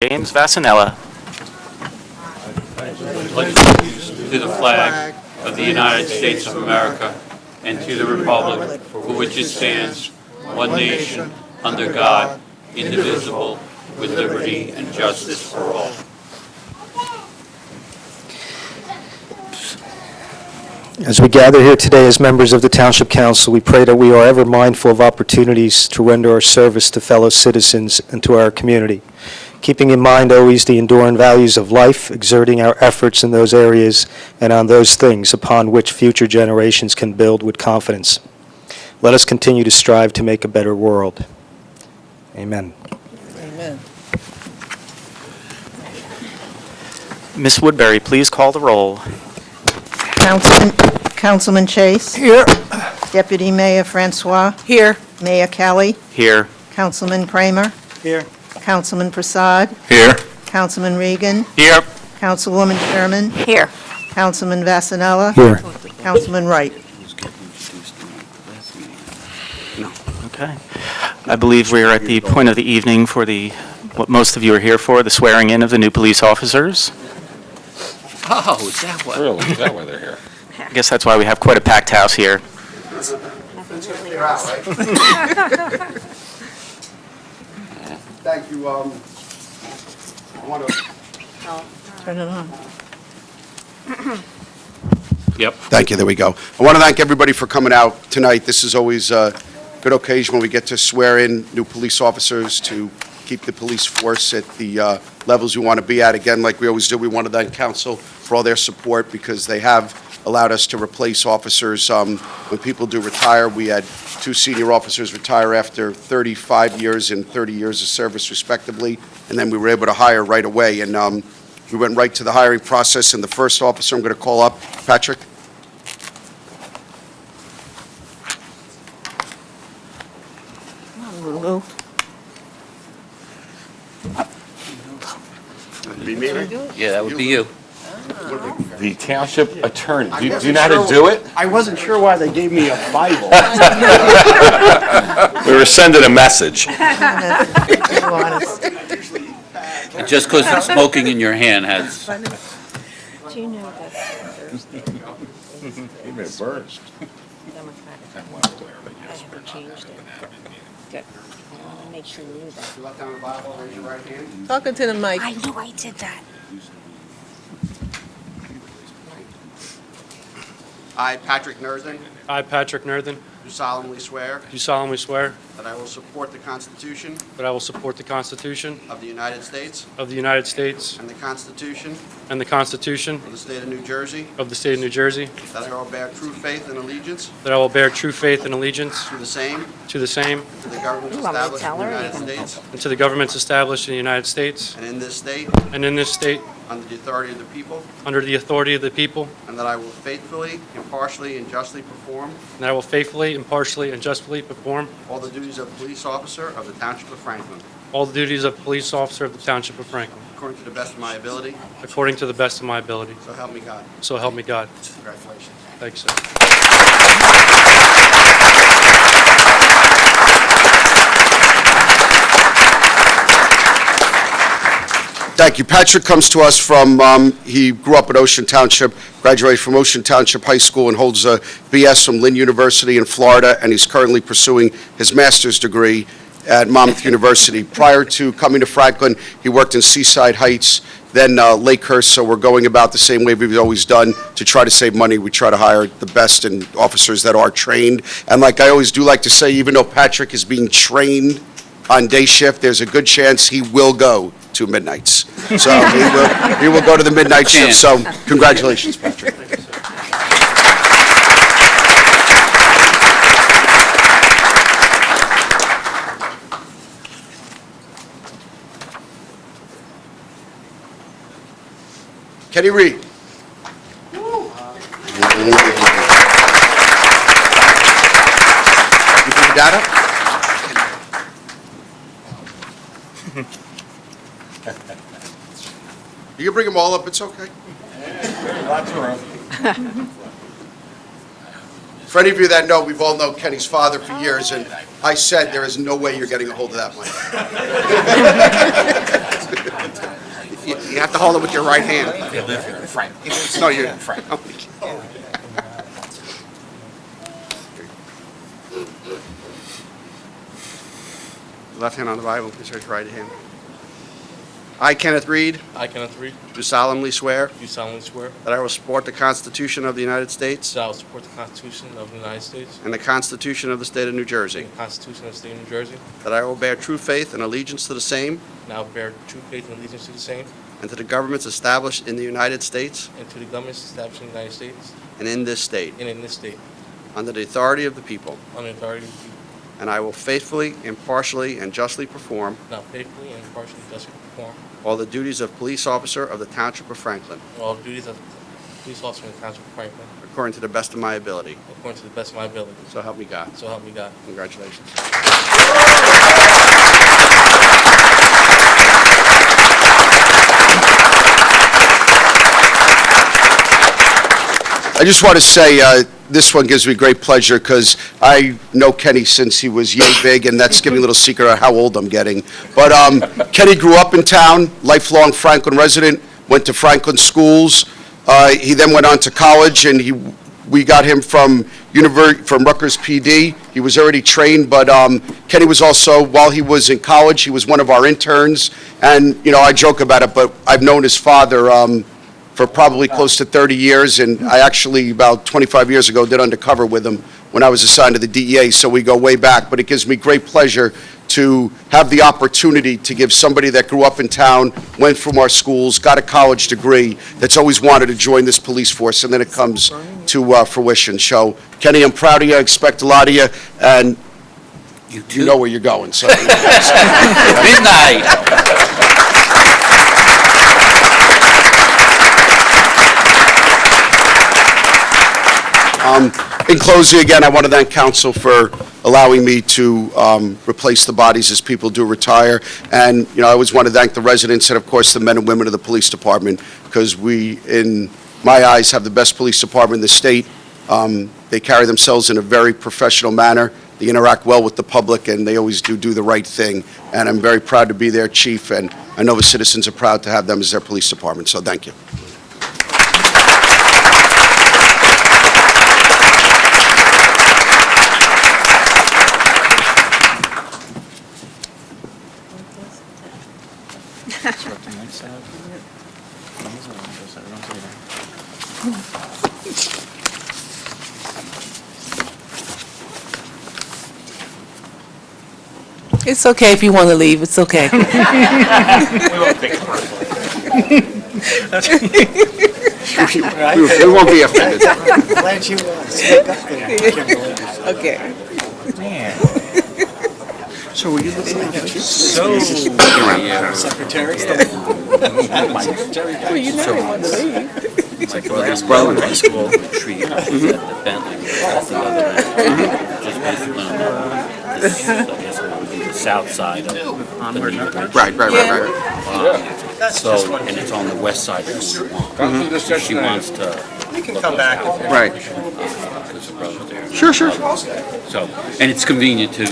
James Vassanella. To the flag of the United States of America and to the republic for which it stands, one nation, under God, indivisible, with liberty and justice for all. As we gather here today as members of the Township Council, we pray that we are ever mindful of opportunities to render our service to fellow citizens and to our community, keeping in mind always the enduring values of life, exerting our efforts in those areas and on those things upon which future generations can build with confidence. Let us continue to strive to make a better world. Amen. Amen. Ms. Woodbury, please call the roll. Councilman Chase. Here. Deputy Mayor Francois. Here. Mayor Kelly. Here. Councilman Kramer. Here. Councilman Prasad. Here. Councilman Regan. Here. Councilwoman Sherman. Here. Councilman Vassanella. Here. Councilman Wright. Okay. I believe we are at the point of the evening for what most of you are here for, the swearing in of the new police officers. Oh, is that what? Really? Is that why they're here? I guess that's why we have quite a packed house here. Thank you. I want to. Turn it on. Yep. Thank you. There we go. I want to thank everybody for coming out tonight. This is always a good occasion when we get to swear in new police officers to keep the police force at the levels we want to be at. Again, like we always do, we want to thank council for all their support because they have allowed us to replace officers. When people do retire, we had 2 senior officers retire after 35 years and 30 years of service respectively, and then we were able to hire right away. And we went right to the hiring process, and the first officer I'm going to call up, Patrick. Lulu. Yeah, that would be you. The township attorney. Do you know how to do it? I wasn't sure why they gave me a Bible. We were sending a message. Just because it's smoking in your hand has. Do you know that Even it burst. Democratic, I haven't changed it. Good. I want to make sure you knew that. Left down the Bible, raise your right hand. Talking to the mic. I knew I did that. I, Patrick Nerthen, I, Patrick Nerthen, do solemnly swear do solemnly swear that I will support the Constitution that I will support the Constitution of the United States of the United States and the Constitution and the Constitution of the State of New Jersey, of the State of New Jersey, that I will bear true faith and allegiance that I will bear true faith and allegiance to the same, to the same to the governments You want me to established in tell the her? United States and to the governments established in the United States and in this state, and in this state under the authority of the people, under the authority of the people, and that I will faithfully, impartially, and justly perform and that I will faithfully, impartially, and justly perform all the duties of police officer of the Township of Franklin, all the duties of police officer of the Township of Franklin, according to the best of my ability, according to the best of my ability. so help me God. So help me God. Congratulations. Thanks, sir. Thank you. Patrick comes to us from, he grew up in Ocean Township, graduated from Ocean Township High School, and holds a BS from Lynn University in Florida, and he's currently pursuing his master's degree at Monmouth University. Prior to coming to Franklin, he worked in Seaside Heights, then Lakehurst, so we're going about the same way we've always done to try to save money. We try to hire the best and officers that are trained. And like I always do like to say, even though Patrick is being trained on day shift, there's a good chance he will go to midnights. So he will go to the midnight shift. So congratulations, Patrick. Kenny Reed. You put your dad up? You can bring them all up, it's okay. Lots of room. For any of you that know, we've all known Kenny's father for years, and I said there is no way you're getting a hold of that mic. You have to hold it with your right hand. You live here in Franklin. No, you're... Left hand on the Bible, please raise your right hand. I, Kenneth Reed, I, Kenneth Reed, do solemnly swear do solemnly swear that I will support the Constitution of the United States that I will support the Constitution of the United States and the Constitution of the State of New Jersey, and the Constitution of the State of New Jersey, that I will bear true faith and allegiance to the same and I will bear true faith and allegiance to the same and to the governments established in the United States and to the governments established in the United States and in this state, and in this state, under the authority of the people, under the authority of the people, and I will faithfully, impartially, and justly perform and I will faithfully and impartially justly perform all the duties of police officer of the Township of Franklin, all the duties of police officer in the Township of Franklin according to the best of my ability. according to the best of my ability. So help me God. So help me God. Congratulations. I just want to say, this one gives me great pleasure because I know Kenny since he was yay big, and that's giving a little secret of how old I'm getting. But Kenny grew up in town, lifelong Franklin resident, went to Franklin schools. He then went on to college, and we got him from Rutgers PD. He was already trained, but Kenny was also, while he was in college, he was one of our interns. And, you know, I joke about it, but I've known his father for probably close to 30 years, and I actually, about 25 years ago, did undercover with him when I was assigned to the DEA, so we go way back. But it gives me great pleasure to have the opportunity to give somebody that grew up in town, went from our schools, got a college degree, that's always wanted to join this police force, and then it comes to fruition. So, Kenny, I'm proud of you, I expect a lot of you, and you know where you're going, so. Midnight. In closing, again, I want to thank council for allowing me to replace the bodies as people do retire. And, you know, I always want to thank the residents and, of course, the men and women of the police department, because we, in my eyes, have the best police department in the state. They carry themselves in a very professional manner. They interact well with the public, and they always do the right thing. And I'm very proud to be their chief, and I know the citizens are proud to have them as their police department. So thank you. It's okay if you want to leave, it's okay. We won't take it personally. We won't be offended. Glad you stuck up there. Okay. Man. So were you looking at it? So, secretary? Well, you know he wants to leave. My brother's brother in high school tree at the Bentley, that's the other end. Just basically on this, I guess it would be the south side of the New York. Right. So, and it's on the west side of Route 1. She wants to. You can come back. Right. Because her brother's there. Sure. So, and it's convenient to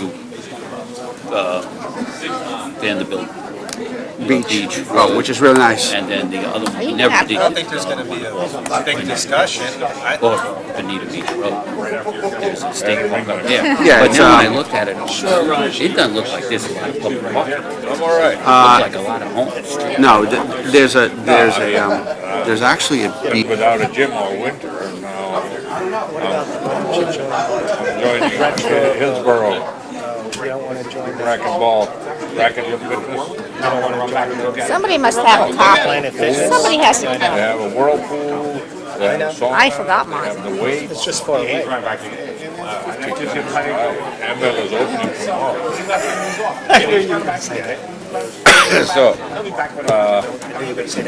Vanderbilt Beach. Oh, which is really nice. And then the other one, he never did. I don't think there's going to be a big discussion. Or Bonita Beach Road. There's a state park up there. Yeah, But it's, then when I looked at it, it doesn't look like this, a lot of public parking. I'm all right. It looks like a lot of homes. No, there's actually a beach. Without a gym all winter, and now I'm joining Hillsborough racquetball fitness. Somebody must have a copy. Somebody has to They have. have a whirlpool. They have a sauna. I forgot mine. They have the weights. It's just far away. Amwell is opening tomorrow. So,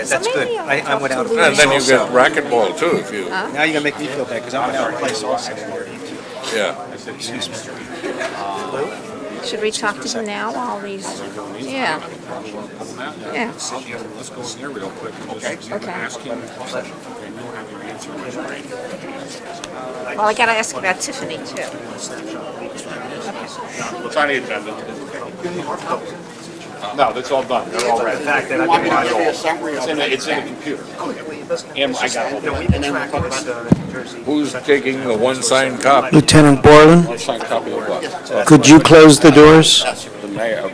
That's good. I went out of and place then you also. get racquetball too, if you, Now you're going to make me feel bad because I went out of place also. yeah. Excuse me. Should we talk to him now, all these? Yeah. Yeah. Okay. Well, I gotta ask about Tiffany, too. What's on the agenda? No, that's all done. They're all ready. It's in the computer. And I got it. Who's taking the one signed copy? Lieutenant Borland, One signed copy of what? could you close the doors? The mayor.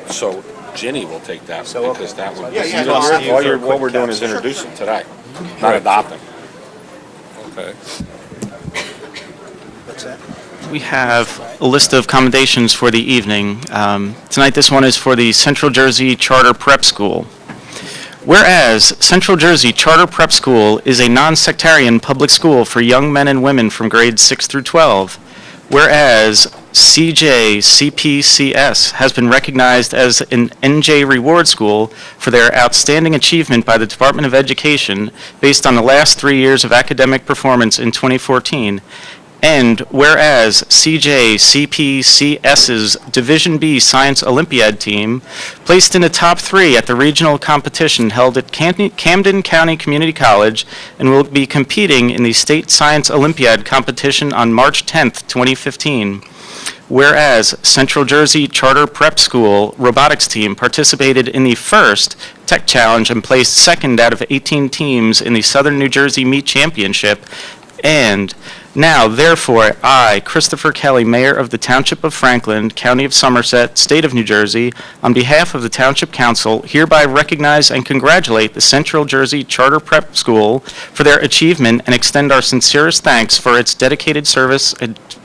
So Ginny will take that one because that would. All we're doing is introducing today, not adopting. Okay. We have a list of commendations for the evening. Tonight, this one is for the Central Jersey Charter Prep School. Whereas Central Jersey Charter Prep School is a non-sectarian public school for young men and women from grades 6 through 12. Whereas CJCPCS has been recognized as an NJ Reward School for their outstanding achievement by the Department of Education based on the last 3 years of academic performance in 2014. And whereas CJCPCS's Division B Science Olympiad team placed in the top 3 at the regional competition held at Camden County Community College and will be competing in the State Science Olympiad competition on March 10th, 2015. Whereas Central Jersey Charter Prep School robotics team participated in the first Tech Challenge and placed second out of 18 teams in the Southern New Jersey Meet Championship. And now, therefore, I, Christopher Kelly, Mayor of the Township of Franklin, County of Somerset, State of New Jersey, on behalf of the Township Council, hereby recognize and congratulate the Central Jersey Charter Prep School for their achievement and extend our sincerest thanks for its dedicated service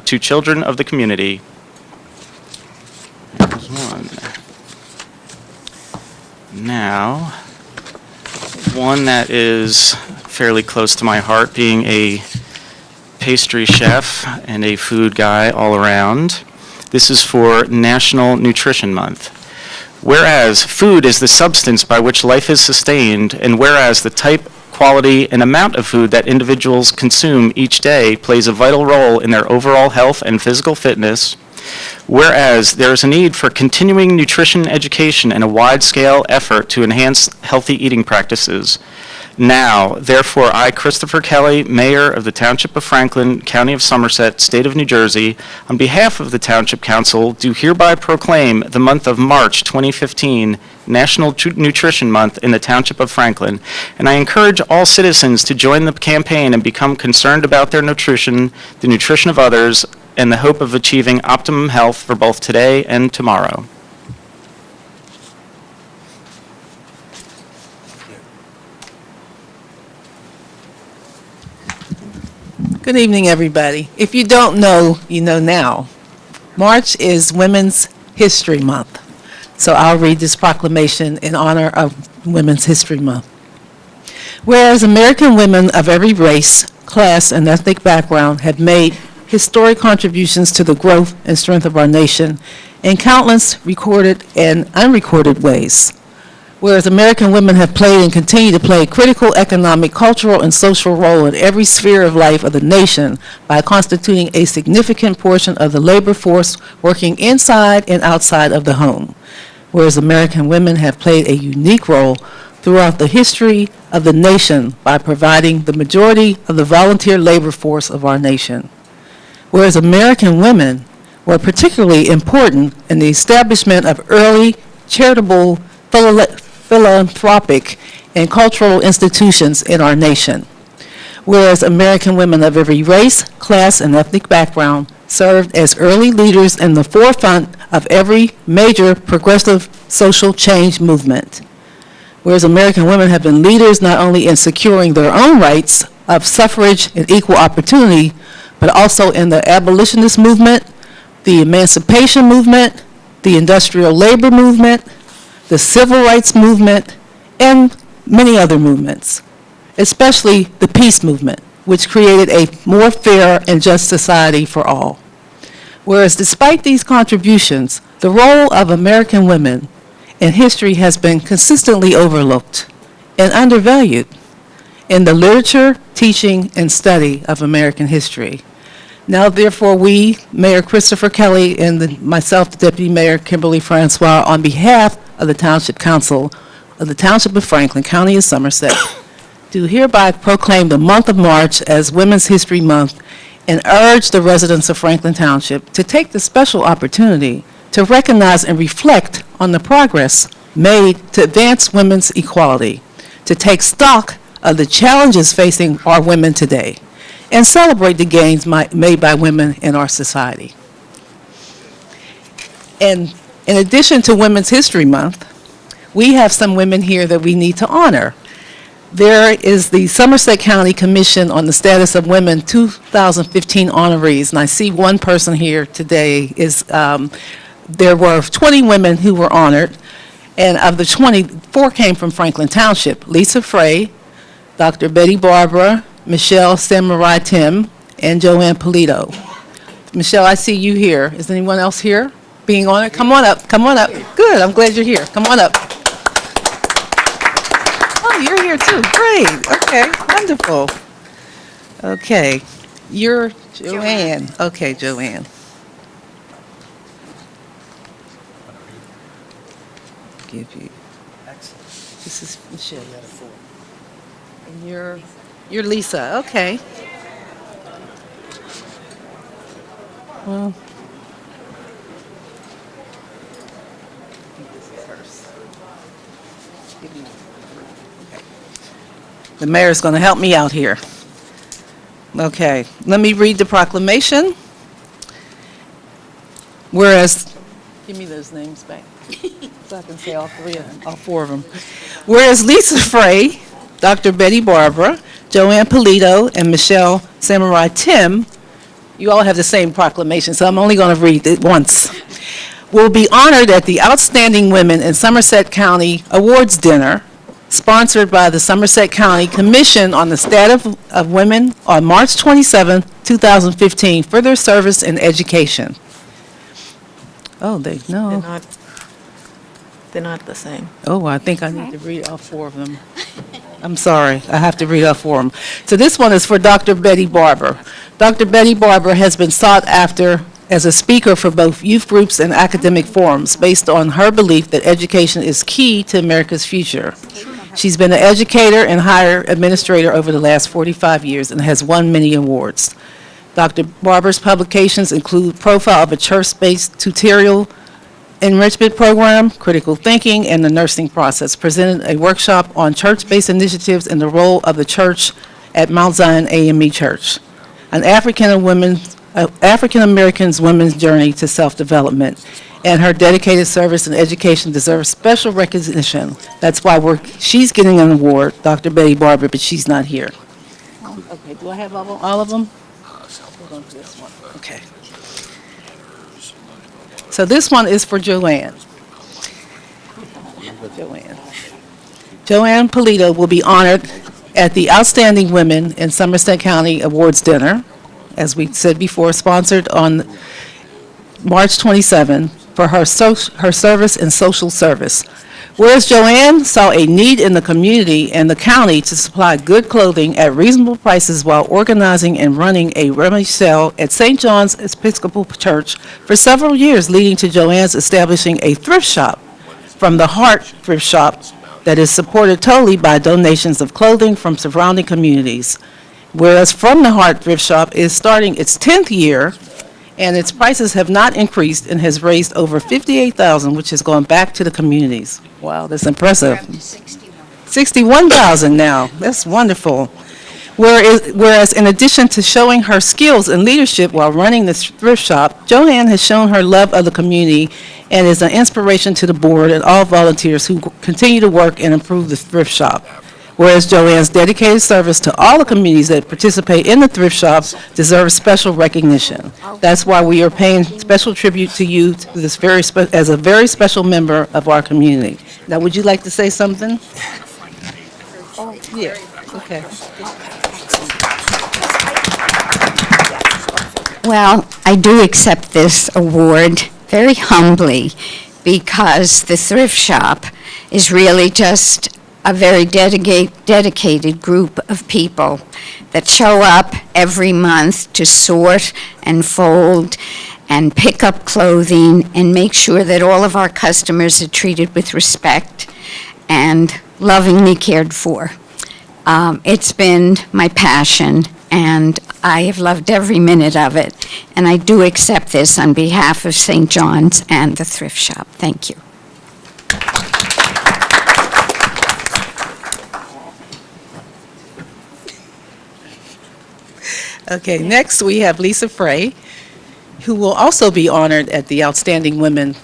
to children of the community. There's one. Now, one that is fairly close to my heart, being a pastry chef and a food guy all around. This is for National Nutrition Month. Whereas food is the substance by which life is sustained, and whereas the type, quality, and amount of food that individuals consume each day plays a vital role in their overall health and physical fitness, whereas there is a need for continuing nutrition education and a wide-scale effort to enhance healthy eating practices. Now, therefore, I, Christopher Kelly, Mayor of the Township of Franklin, County of Somerset, State of New Jersey, on behalf of the Township Council, do hereby proclaim the month of March 2015 National Nutrition Month in the Township of Franklin, and I encourage all citizens to join the campaign and become concerned about their nutrition, the nutrition of others, and the hope of achieving optimum health for both today and tomorrow. Good evening, everybody. If you don't know, you know now. March is Women's History Month. So I'll read this proclamation in honor of Women's History Month. Whereas American women of every race, class, and ethnic background have made historic contributions to the growth and strength of our nation in countless recorded and unrecorded ways. Whereas American women have played and continue to play a critical economic, cultural, and social role in every sphere of life of the nation by constituting a significant portion of the labor force working inside and outside of the home. Whereas American women have played a unique role throughout the history of the nation by providing the majority of the volunteer labor force of our nation. Whereas American women were particularly important in the establishment of early charitable philanthropic and cultural institutions in our nation. Whereas American women of every race, class, and ethnic background served as early leaders in the forefront of every major progressive social change movement. Whereas American women have been leaders not only in securing their own rights of suffrage and equal opportunity, but also in the abolitionist movement, the emancipation movement, the industrial labor movement, the civil rights movement, and many other movements, especially the peace movement, which created a more fair and just society for all. Whereas despite these contributions, the role of American women in history has been consistently overlooked and undervalued in the literature, teaching, and study of American history. Now, therefore, we, Mayor Christopher Kelly, and myself, the Deputy Mayor Kimberly Francois, on behalf of the Township Council of the Township of Franklin, County of Somerset, do hereby proclaim the month of March as Women's History Month and urge the residents of Franklin Township to take the special opportunity to recognize and reflect on the progress made to advance women's equality, to take stock of the challenges facing our women today, and celebrate the gains made by women in our society. And in addition to Women's History Month, we have some women here that we need to honor. There is the Somerset County Commission on the Status of Women 2015 honorees, and I see one person here today. There were 20 women who were honored, and of the 20, 4 came from Franklin Township: Lisa Frey, Dr. Betty Barbara, Michelle Samurai Tim, and Joanne Polito. Michelle, I see you here. Is anyone else here being honored? Come on up, come on up. Good, I'm glad you're here. Come on up. Oh, you're here too. Great. Okay, wonderful. Okay, you're Joanne. Okay, Joanne. Give you. This is Michelle. And you're Lisa. Okay. Well. The mayor's going to help me out here. Okay, let me read the proclamation. Whereas, give me those names back, so I can say all 4 of them. Whereas Lisa Frey, Dr. Betty Barbara, Joanne Polito, and Michelle Samurai Tim, you all have the same proclamation, so I'm only going to read it once, will be honored at the Outstanding Women in Somerset County Awards Dinner, sponsored by the Somerset County Commission on the Status of Women on March 27, 2015, for their service in education. Oh, They're not the same. Oh, I think I need to read all 4 of them. I'm sorry, I have to read all 4 of them. So this one is for Dr. Betty Barber. Dr. Betty Barber has been sought after as a speaker for both youth groups and academic forums based on her belief that education is key to America's future. She's been an educator and higher administrator over the last 45 years and has won many awards. Dr. Barber's publications include Profile of a Church-Based Tutorial Enrichment Program, Critical Thinking, and the Nursing Process, presented a workshop on church-based initiatives and the role of the church at Mount Zion AME Church, an African-American women's journey to self-development, and her dedicated service and education deserves special recognition. That's why she's getting an award, Dr. Betty Barber, but she's not here. Okay, do I have all of them? Hold on to this one. Okay. So this one is for Joanne. Joanne Polito will be honored at the Outstanding Women in Somerset County Awards Dinner, as we said before, sponsored on March 27 for her service in social service. Whereas Joanne saw a need in the community and the county to supply good clothing at reasonable prices while organizing and running a rummage sale at St. John's Episcopal Church for several years, leading to Joanne's establishing a thrift shop from the Heart Thrift Shop that is supported totally by donations of clothing from surrounding communities. Whereas From the Heart Thrift Shop is starting its 10th year, and its prices have not increased and has raised over $58,000, which has gone back to the communities. Wow, that's impressive. 61,000 now. That's wonderful. Whereas in addition to showing her skills and leadership while running this thrift shop, Joanne has shown her love of the community and is an inspiration to the board and all volunteers who continue to work and improve the thrift shop. Whereas Joanne's dedicated service to all the communities that participate in the thrift shops deserves special recognition. That's why we are paying special tribute to you to this as a very special member of our community. Now, would you like to say something? Oh, yeah, okay. Well, I do accept this award very humbly because the thrift shop is really just a very dedicated group of people that show up every month to sort and fold and pick up clothing and make sure that all of our customers are treated with respect and lovingly cared for. It's been my passion, and I have loved every minute of it. And I do accept this on behalf of St. John's and the thrift shop. Thank you. Okay, next we have Lisa Frey, who will also be honored at the Outstanding Women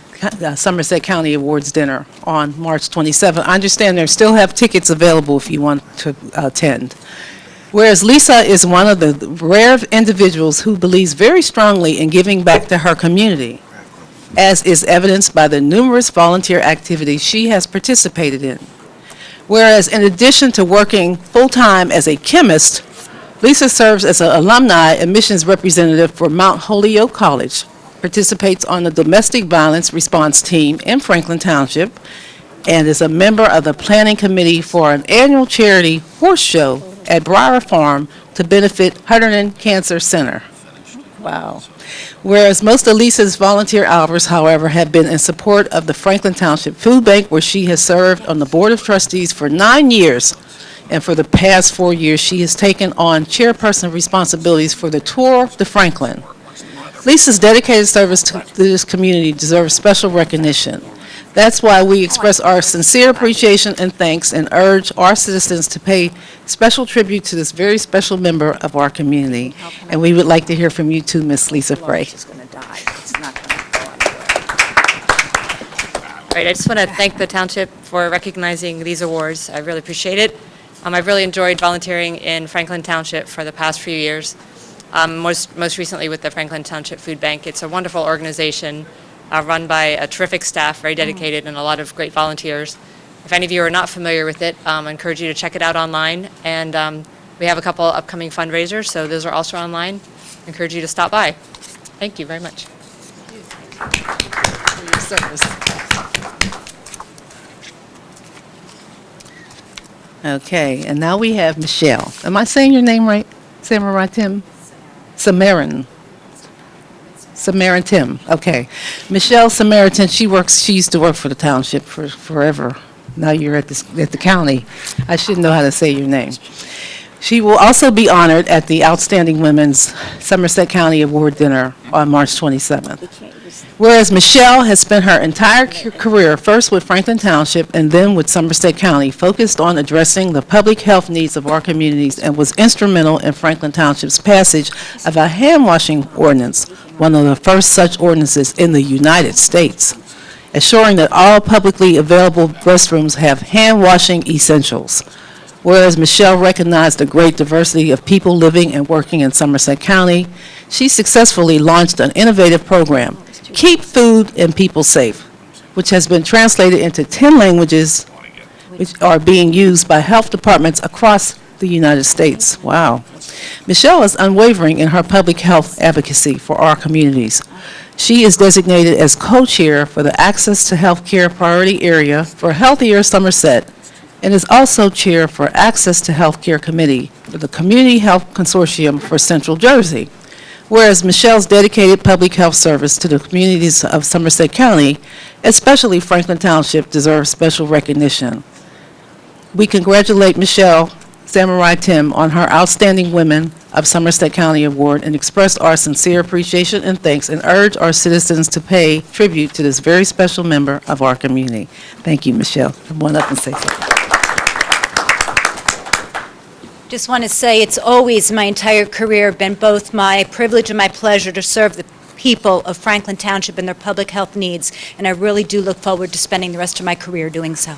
Somerset County Awards Dinner on March 27th. I understand they still have tickets available if you want to attend. Whereas Lisa is one of the rare individuals who believes very strongly in giving back to her community, as is evidenced by the numerous volunteer activities she has participated in. Whereas in addition to working full-time as a chemist, Lisa serves as an alumni admissions representative for Mount Holyoke College, participates on the domestic violence response team in Franklin Township, and is a member of the planning committee for an annual charity horse show at Briar Farm to benefit Hunterdon Cancer Center. Wow. Whereas most of Lisa's volunteer hours, however, have been in support of the Franklin Township Food Bank, where she has served on the Board of Trustees for 9 years. And for the past 4 years, she has taken on chairperson responsibilities for the Tour de Franklin. Lisa's dedicated service to this community deserves special recognition. That's why we express our sincere appreciation and thanks and urge our citizens to pay special tribute to this very special member of our community. And we would like to hear from you too, Miss Lisa Frey. Right, I just want to thank the township for recognizing these awards. I really appreciate it. I've really enjoyed volunteering in Franklin Township for the past few years, most recently with the Franklin Township Food Bank. It's a wonderful organization run by a terrific staff, very dedicated, and a lot of great volunteers. If any of you are not familiar with it, I encourage you to check it out online. And we have a couple upcoming fundraisers, so those are also online. I encourage you to stop by. Thank you very much. For your service. Okay, and now we have Michelle. Am I saying your name right? Samaritim? Samaritan. Samaritan, okay. Michelle Samaritan, she used to work for the township for forever. Now you're at the county. I should know how to say your name. She will also be honored at the Outstanding Women's Somerset County Award Dinner on March 27th. Whereas Michelle has spent her entire career, first with Franklin Township and then with Somerset County, focused on addressing the public health needs of our communities and was instrumental in Franklin Township's passage of a hand-washing ordinance, one of the first such ordinances in the United States, assuring that all publicly available restrooms have hand-washing essentials. Whereas Michelle recognized the great diversity of people living and working in Somerset County, she successfully launched an innovative program, Keep Food and People Safe, which has been translated into 10 languages, which are being used by health departments across the United States. Wow. Michelle is unwavering in her public health advocacy for our communities. She is designated as co-chair for the Access to Healthcare Priority Area for Healthier Somerset, and is also chair for Access to Healthcare Committee for the Community Health Consortium for Central Jersey. Whereas Michelle's dedicated public health service to the communities of Somerset County, especially Franklin Township, deserves special recognition. We congratulate Michelle Samurai Tim on her Outstanding Women of Somerset County Award and express our sincere appreciation and thanks and urge our citizens to pay tribute to this very special member of our community. Thank you, Michelle. Come on up and say something. Just want to say it's always, my entire career, been both my privilege and my pleasure to serve the people of Franklin Township and their public health needs, and I really do look forward to spending the rest of my career doing so.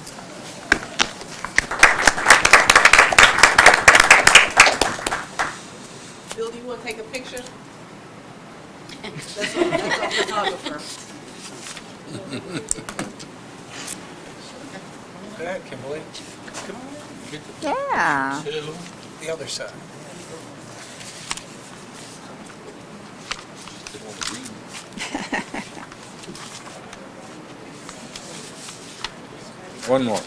Bill, do you want to take a picture? That's our photographer. Go ahead, Kimberly. Come on. Yeah. The other side. One more.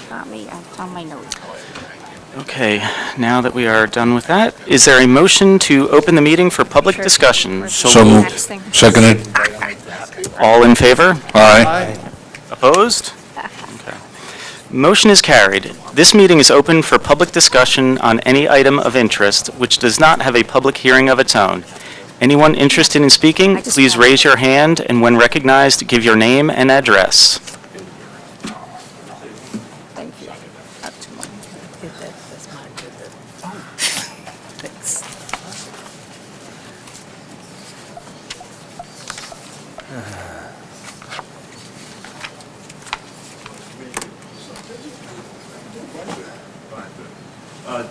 got me. It's on my notes. Okay, now that we are done with that, is there a motion to open the meeting for public discussion? So moved. Seconded. All in favor? Aye. Opposed? Okay. Motion is carried. This meeting is open for public discussion on any item of interest which does not have a public hearing of its own. Anyone interested in speaking, please raise your hand, and when recognized, give your name and address. Thank you. That's mine. Thanks.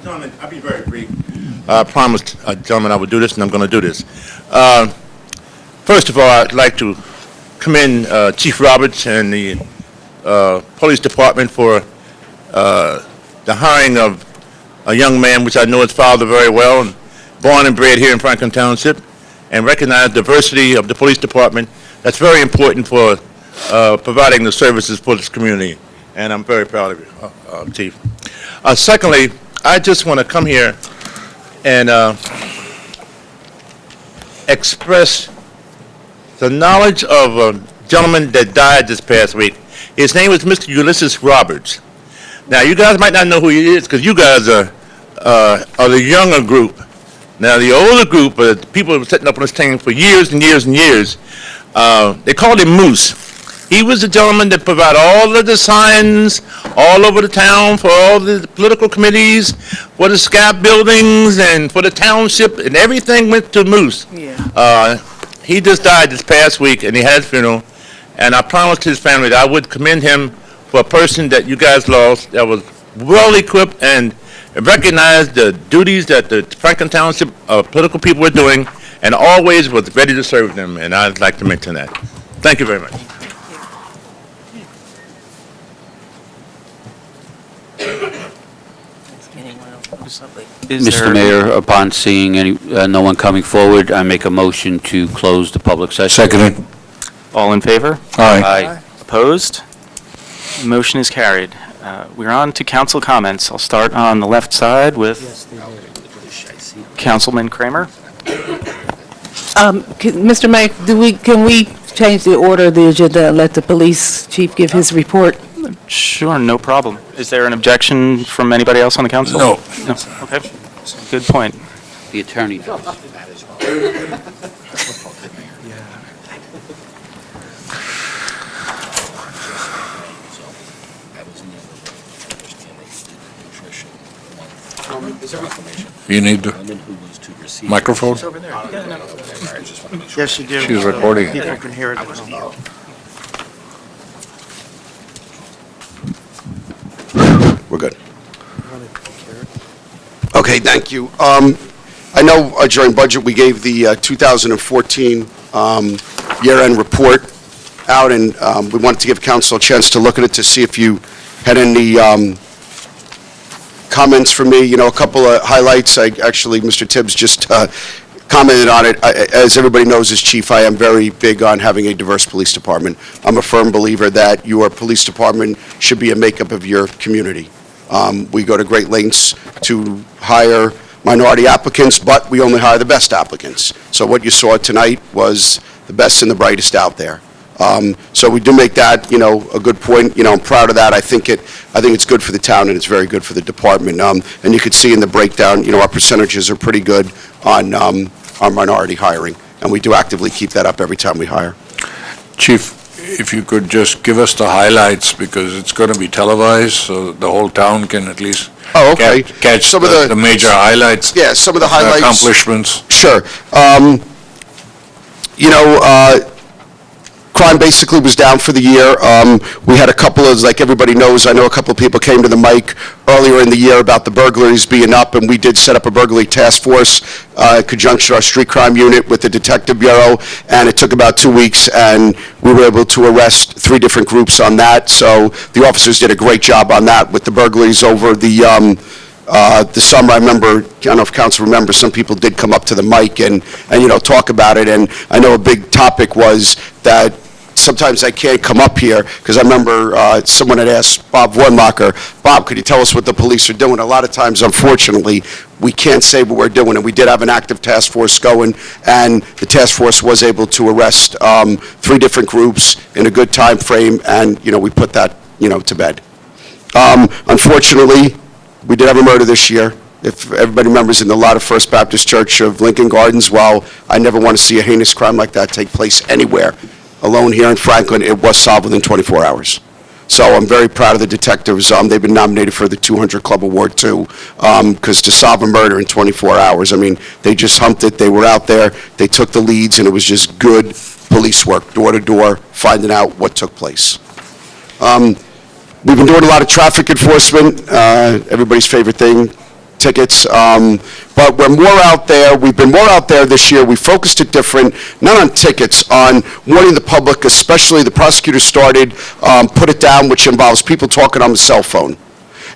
Gentlemen, I'll be very brief. I promised, gentlemen, I would do this, and I'm going to do this. First of all, I'd like to commend Chief Roberts and the Police Department for the hiring of a young man, which I know his father very well, and born and bred here in Franklin Township, and recognize the diversity of the Police Department. That's very important for providing the services for this community, and I'm very proud of you, Chief. Secondly, I just want to come here and express the knowledge of a gentleman that died this past week. His name was Mr. Ulysses Roberts. Now, you guys might not know who he is because you guys are the younger group. Now, the older group, the people who were sitting up on this thing for years and years and years, they called him Moose. He was the gentleman that provided all of the signs all over the town for all the political committees, for the SCAP buildings, and for the township, and everything went to Moose. Yeah. He just died this past week, and he had his funeral, and I promised his family that I would commend him for a person that you guys lost that was well-equipped and recognized the duties that the Franklin Township political people were doing, and always was ready to serve them, and I'd like to mention that. Thank you very much. Mr. Mayor, upon seeing no one coming forward, I make a motion to close the public session. Seconded. All in favor? Aye. Opposed? Motion is carried. We're on to council comments. I'll start on the left side with Councilman Kramer. Mr. Mayor, can we change the order of the agenda and let the police chief give his report? Sure, no problem. Is there an objection from anybody else on the council? No. No, okay. Good point. The attorney does. You need the microphone? Yes, you do. She's recording. People can hear it. We're good. Okay, thank you. I know during budget, we gave the 2014 year-end report out, and we wanted to give council a chance to look at it to see if you had any comments for me. You know, a couple of highlights. Actually, Mr. Tibbs just commented on it. As everybody knows, as chief, I am very big on having a diverse police department. I'm a firm believer that your police department should be a makeup of your community. We go to great lengths to hire minority applicants, but we only hire the best applicants. So what you saw tonight was the best and the brightest out there. So we do make that, you know, a good point. You know, I'm proud of that. I think it's good for the town, and it's very good for the department. And you could see in the breakdown, you know, our percentages are pretty good on our minority hiring, and we do actively keep that up every time we hire. Chief, if you could just give us the highlights, because it's going to be televised, so the whole town can at least catch Some of the major highlights. Yeah, some of the highlights. Accomplishments. Sure. You know, crime basically was down for the year. We had a couple of, like everybody knows, I know a couple of people came to the mic earlier in the year about the burglaries being up, and we did set up a burglary task force in conjunction with our street crime unit with the Detective Bureau, and it took about 2 weeks, and we were able to arrest 3 different groups on that. So the officers did a great job on that with the burglaries over the summer. I remember, I don't know if council remembers, some people did come up to the mic and you know, talk about it, and I know a big topic was that sometimes I can't come up here, because I remember someone had asked Bob Warnmacher, Bob, could you tell us what the police are doing? A lot of times, unfortunately, we can't say what we're doing, and we did have an active task force going, and the task force was able to arrest 3 different groups in a good time frame, and, we put that, to bed. Unfortunately, we did have a murder this year. If everybody remembers, in the lot of First Baptist Church of Lincoln Gardens, well, I never want to see a heinous crime like that take place anywhere. Alone here in Franklin, it was solved within 24 hours. So I'm very proud of the detectives. They've been nominated for the 200 Club Award, too, because to solve a murder in 24 hours, I mean, they just humped it. They were out there. They took the leads, and it was just good police work, door to door, finding out what took place. We've been doing a lot of traffic enforcement, everybody's favorite thing, tickets. But we're more out there. We've been more out there this year. We focused it different, not on tickets, on warning the public, especially the prosecutor started Put It Down, which involves people talking on the cell phone.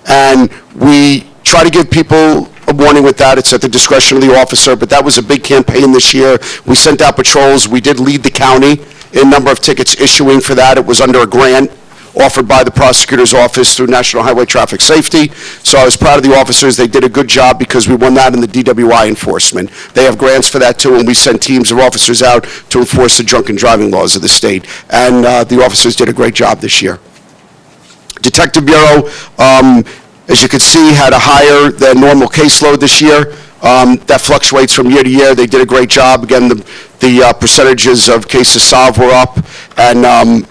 And we try to give people a warning with that. It's at the discretion of the officer, but that was a big campaign this year. We sent out patrols. We did lead the county in number of tickets issuing for that. It was under a grant offered by the prosecutor's office through National Highway Traffic Safety. So I was proud of the officers. They did a good job because we won that in the DWI enforcement. They have grants for that too, and we sent teams of officers out to enforce the drunken driving laws of the state. And the officers did a great job this year. Detective Bureau, as you can see, had a higher than normal caseload this year. That fluctuates from year to year. They did a great job. Again, the percentages of cases solved were up, and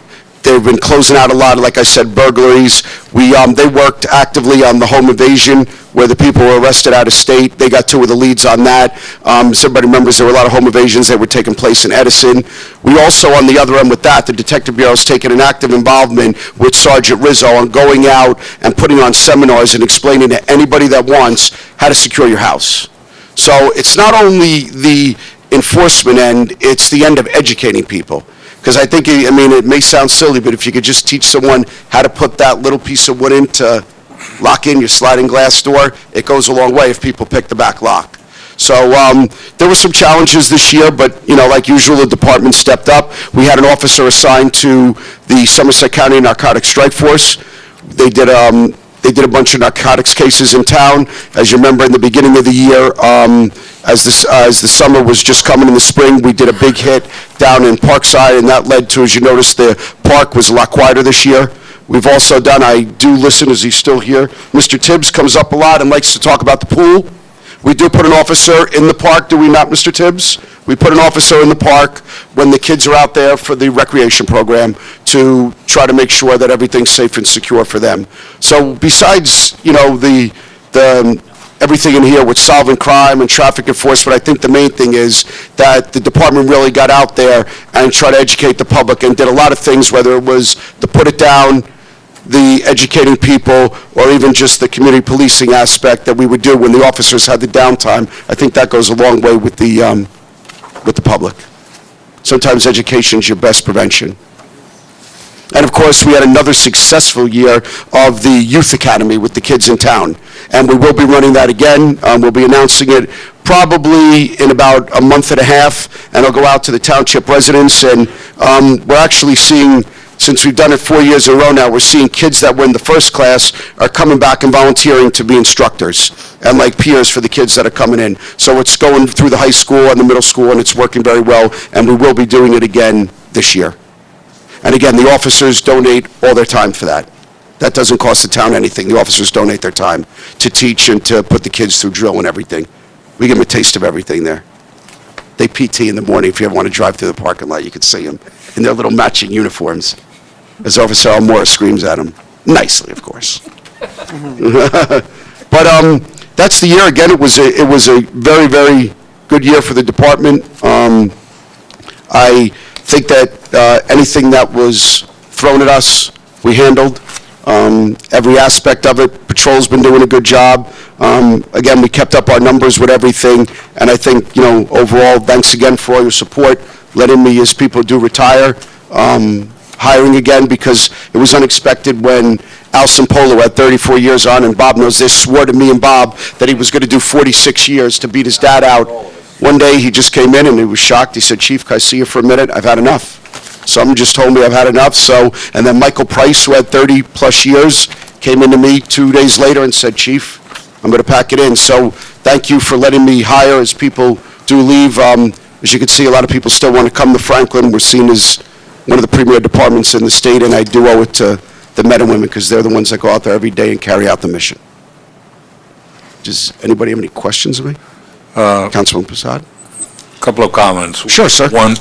they've been closing out a lot of, like I said, burglaries. They worked actively on the home invasion, where the people were arrested out of state. They got 2 of the leads on that. As everybody remembers, there were a lot of home evasions that were taking place in Edison. We also, on the other end with that, the Detective Bureau has taken an active involvement with Sergeant Rizzo on going out and putting on seminars and explaining to anybody that wants how to secure your house. So it's not only the enforcement end, it's the end of educating people. Because I think, it may sound silly, but if you could just teach someone how to put that little piece of wood in to lock in your sliding glass door, it goes a long way if people pick the back lock. So there were some challenges this year, but, like usual, the department stepped up. We had an officer assigned to the Somerset County Narcotics Strike Force. They did a bunch of narcotics cases in town. As you remember, in the beginning of the year, as the summer was just coming in the spring, we did a big hit down in Parkside, and that led to, as you notice, the park was a lot quieter this year. We've also done, I do listen, is he still here? Mr. Tibbs comes up a lot and likes to talk about the pool. We do put an officer in the park, do we not, Mr. Tibbs? We put an officer in the park when the kids are out there for the recreation program to try to make sure that everything's safe and secure for them. So besides, the everything in here with solving crime and traffic enforcement, I think the main thing is that the department really got out there and tried to educate the public and did a lot of things, whether it was to Put It Down, the educating people, or even just the community policing aspect that we would do when the officers had the downtime. I think that goes a long way with the public. Sometimes education is your best prevention. And of course, we had another successful year of the Youth Academy with the kids in town. And we will be running that again. We'll be announcing it probably in about a month and a half, and it'll go out to the township residents. And we're actually seeing, since we've done it 4 years in a row now, we're seeing kids that were in the first class are coming back and volunteering to be instructors and like peers for the kids that are coming in. So it's going through the high school and the middle school, and it's working very well, and we will be doing it again this year. And again, the officers donate all their time for that. That doesn't cost the town anything. The officers donate their time to teach and to put the kids through drill and everything. We give them a taste of everything there. They PT in the morning. If you ever want to drive through the parking lot, you can see them in their little matching uniforms. As Officer Almora screams at them. Nicely, of course. But that's the year. Again, it was a very, very good year for the department. I think that anything that was thrown at us, we handled. Every aspect of it. Patrol's been doing a good job. Again, we kept up our numbers with everything, and I think, overall, thanks again for all your support, letting me, as people do retire, hiring again, because it was unexpected when Al Cimpolo had 34 years on, and Bob knows this, swore to me and Bob that he was going to do 46 years to beat his dad out. One day, he just came in, and he was shocked. He said, "Chief, can I see you for a minute? I've had enough." Some just told me I've had enough, so, and then Michael Price, who had 30-plus years, came into me 2 days later and said, Chief, I'm going to pack it in. So thank you for letting me hire as people do leave. As you can see, a lot of people still want to come to Franklin. We're seen as one of the premier departments in the state, and I do owe it to the men and women because they're the ones that go out there every day and carry out the mission. Does anybody have any questions of me? Councilman Prasad? Couple of comments. Sure, sir. One,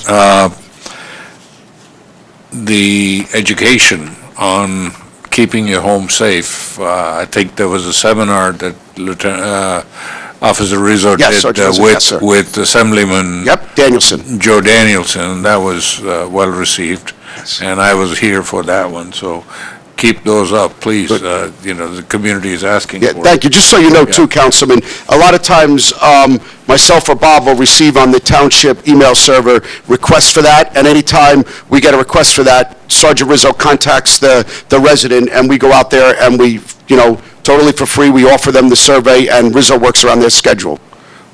the education on keeping your home safe. I think there was a seminar that Officer Rizzo Yes, did Sergeant Rizzo, yes, sir. with Assemblyman Danielson. Joe Danielson. That was well received, and I was here for that one. So keep those up, please. The community is asking for it. Thank you. Just so you know, too, Councilman, a lot of times myself or Bob will receive on the township email server requests for that, and anytime we get a request for that, Sergeant Rizzo contacts the resident, and we go out there and we, totally for free, we offer them the survey, and Rizzo works around their schedule.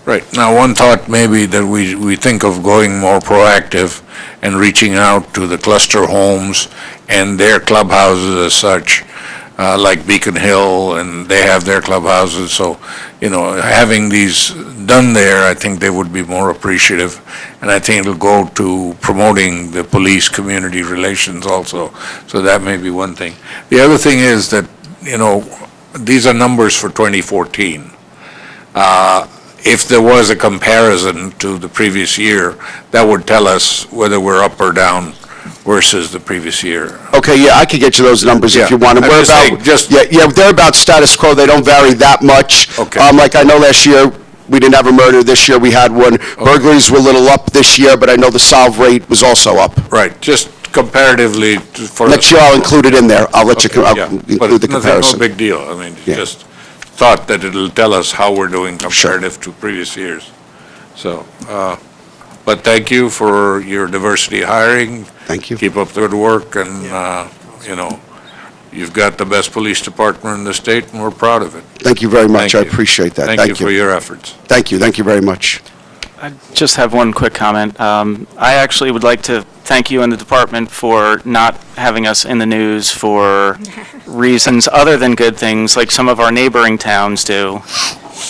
Right. Now, one thought maybe that we think of going more proactive and reaching out to the cluster homes and their clubhouses as such, like Beacon Hill, and they have their clubhouses. So, having these done there, I think they would be more appreciative. And I think it'll go to promoting the police-community relations also. So that may be one thing. The other thing is that, these are numbers for 2014. If there was a comparison to the previous year, that would tell us whether we're up or down versus the previous year. Okay, yeah, I could get you those numbers if you want them. I'm just saying, they're about status quo. They don't vary that much. Okay. Like I know last year, we didn't have a murder. This year, we had one. Okay. Burglaries were a little up this year, but I know the solve rate was also up. Right, just comparatively for... Next year, I'll include it in there. I'll let you include the comparison. No big deal. I mean, just thought that it'll tell us how we're doing comparative to previous years. So, but thank you for your diversity hiring. Thank you. Keep up the good work, and, you've got the best police department in the state, and we're proud of it. Thank you very much. I appreciate that. Thank you for your efforts. Thank you. Thank you very much. I just have one quick comment. I actually would like to thank you and the department for not having us in the news for reasons other than good things, like some of our neighboring towns do.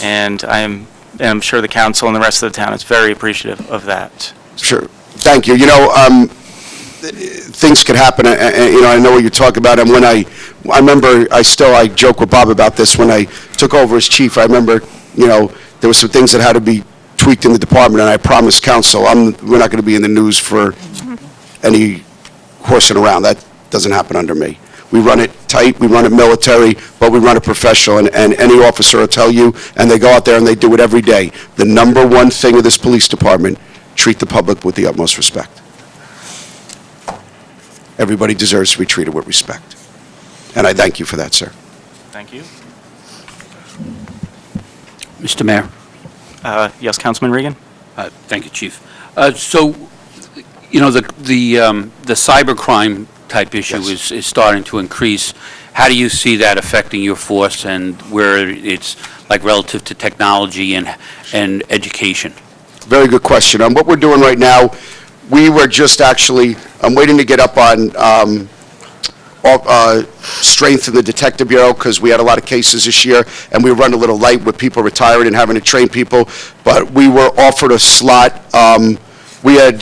And I'm sure the council and the rest of the town is very appreciative of that. Sure. Thank you. Things could happen. I know what you're talking about. And when I remember, I joke with Bob about this. When I took over as chief, I remember, there were some things that had to be tweaked in the department, and I promised council, we're not going to be in the news for any horsing around. That doesn't happen under me. We run it tight, we run it military, but we run it professional, and any officer will tell you, and they go out there and they do it every day. The number one thing of this police department, treat the public with the utmost respect. Everybody deserves to be treated with respect. And I thank you for that, sir. Thank you. Mr. Mayor. Yes, Councilman Regan? Thank you, Chief. So, the cybercrime type issue is starting to increase. How do you see that affecting your force, and where it's like relative to technology and education? Very good question. What we're doing right now, we were just actually, I'm waiting to get up on strength in the Detective Bureau, because we had a lot of cases this year, and we run a little light with people retiring and having to train people, but we were offered a slot. We had,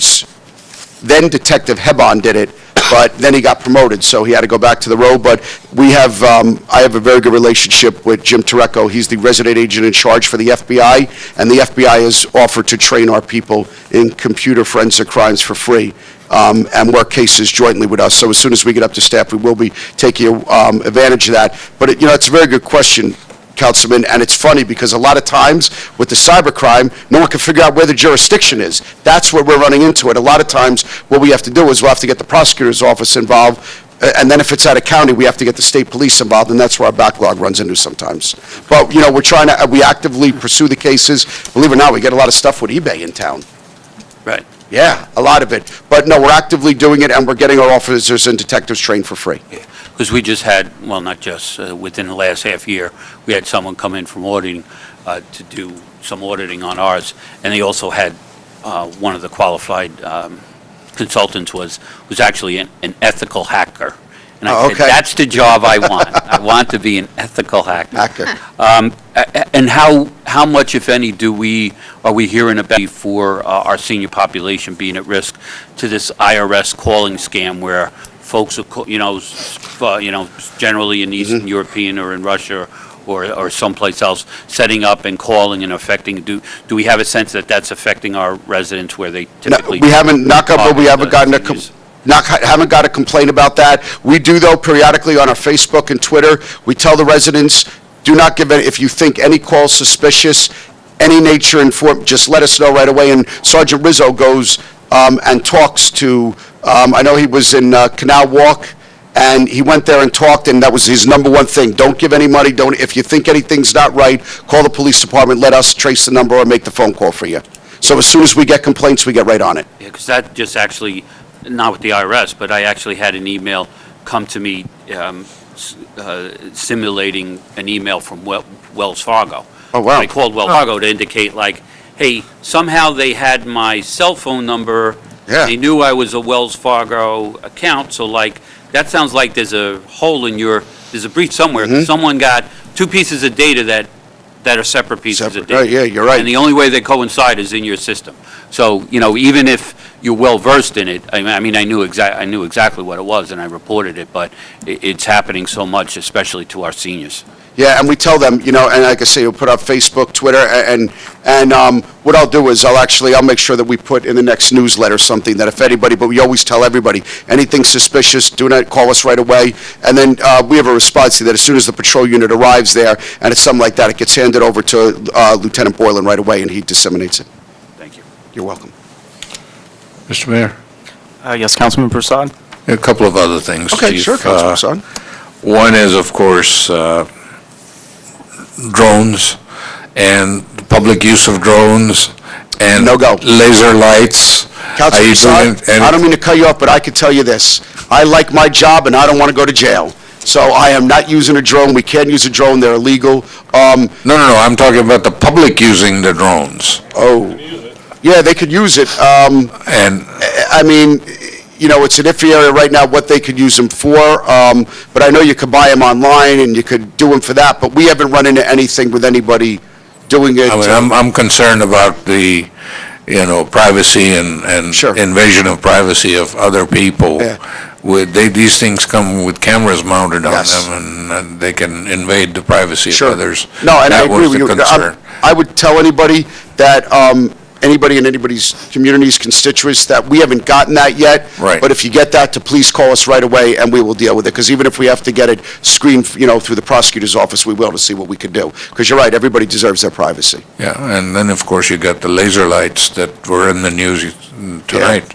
then Detective Hebon did it, but then he got promoted, so he had to go back to the road. But we have, I have a very good relationship with Jim Tarecco. He's the resident agent in charge for the FBI, and the FBI has offered to train our people in computer forensic crimes for free. And work cases jointly with us. So as soon as we get up to staff, we will be taking advantage of that. But, it's a very good question, Councilman, and it's funny because a lot of times with the cybercrime, no one can figure out where the jurisdiction is. That's where we're running into it. A lot of times what we have to do is we'll have to get the prosecutor's office involved, and then if it's out of county, we have to get the state police involved, and that's where our backlog runs into sometimes. But, we're trying to, we actively pursue the cases. Believe it or not, we get a lot of stuff with eBay in town. Right. Yeah, a lot of it. But no, we're actively doing it, and we're getting our officers and detectives trained for free. Because we just had, well, not just within the last half year, we had someone come in from auditing to do some auditing on ours, and they also had one of the qualified consultants was actually an ethical hacker. And I Oh, said, okay. that's the job I want. I want to be an ethical hacker. Hacker. And how much, if any, are we hearing about for our senior population being at risk to this IRS calling scam where folks are, generally in Eastern European or in Russia or someplace else, setting up and calling and affecting, do we have a sense that that's affecting our residents where they typically? We haven't, knock on wood, we haven't gotten haven't got a complaint about that. We do, though, periodically on our Facebook and Twitter, we tell the residents, do not give any, if you think any call suspicious, any nature inform, just let us know right away. And Sergeant Rizzo goes and talks to, I know he was in Canal Walk, and he went there and talked, and that was his number one thing. Don't give any money, if you think anything's not right, call the police department, let us trace the number or make the phone call for you. So as soon as we get complaints, we get right on it. Yeah, because that just actually, not with the IRS, but I actually had an email come to me simulating an email from Wells Fargo. Oh, wow. I called Wells Fargo to indicate like, hey, somehow they had my cell phone number. Yeah. They knew I was a Wells Fargo account, so like, that sounds like there's a hole in there's a breach somewhere. 'Cause someone got two pieces of data that are separate pieces of data. Right, yeah, you're right. And the only way they coincide is in your system. So, even if you're well-versed in it, I mean, I knew exactly what it was, and I reported it, but it's happening so much, especially to our seniors. Yeah, and we tell them, and like I say, we'll put up Facebook, Twitter, and what I'll do is I'll make sure that we put in the next newsletter something that if anybody, but we always tell everybody, anything suspicious, do not call us right away. And then we have a response to that as soon as the patrol unit arrives there, and it's something like that, it gets handed over to Lieutenant Boylan right away, and he disseminates it. Thank you. You're welcome. Mr. Mayor, Yes, Councilman Prasad? a couple of other things, Okay, Chief. sure, Councilman Son. One is, of course, drones and the public use of drones and No-go. laser lights. Councilman Are you doing Prasad, I don't mean to cut you off, but I can tell you this. I like my job, and I don't want to go to jail. So I am not using a drone. We can't use a drone. They're illegal. No, I'm talking about the public using the drones. Oh, yeah, they could use it. And I mean, it's an iffy area right now what they could use them for, but I know you could buy them online and you could do them for that, but we haven't run into anything with anybody doing it. I mean, I'm concerned about the, privacy and Sure. invasion of privacy of other people. Yeah. These things come with cameras mounted on Yes. them, and they can invade the privacy Sure. of others. No, and I That agree was with the you. concern. I would tell anybody that, anybody in anybody's communities, constituents, that we haven't gotten that yet. Right. But if you get that, to please call us right away, and we will deal with it. Because even if we have to get it screened, through the prosecutor's office, we will, to see what we could do. Because you're right, everybody deserves their privacy. Yeah, and then, of course, you got the laser lights that were in the news tonight.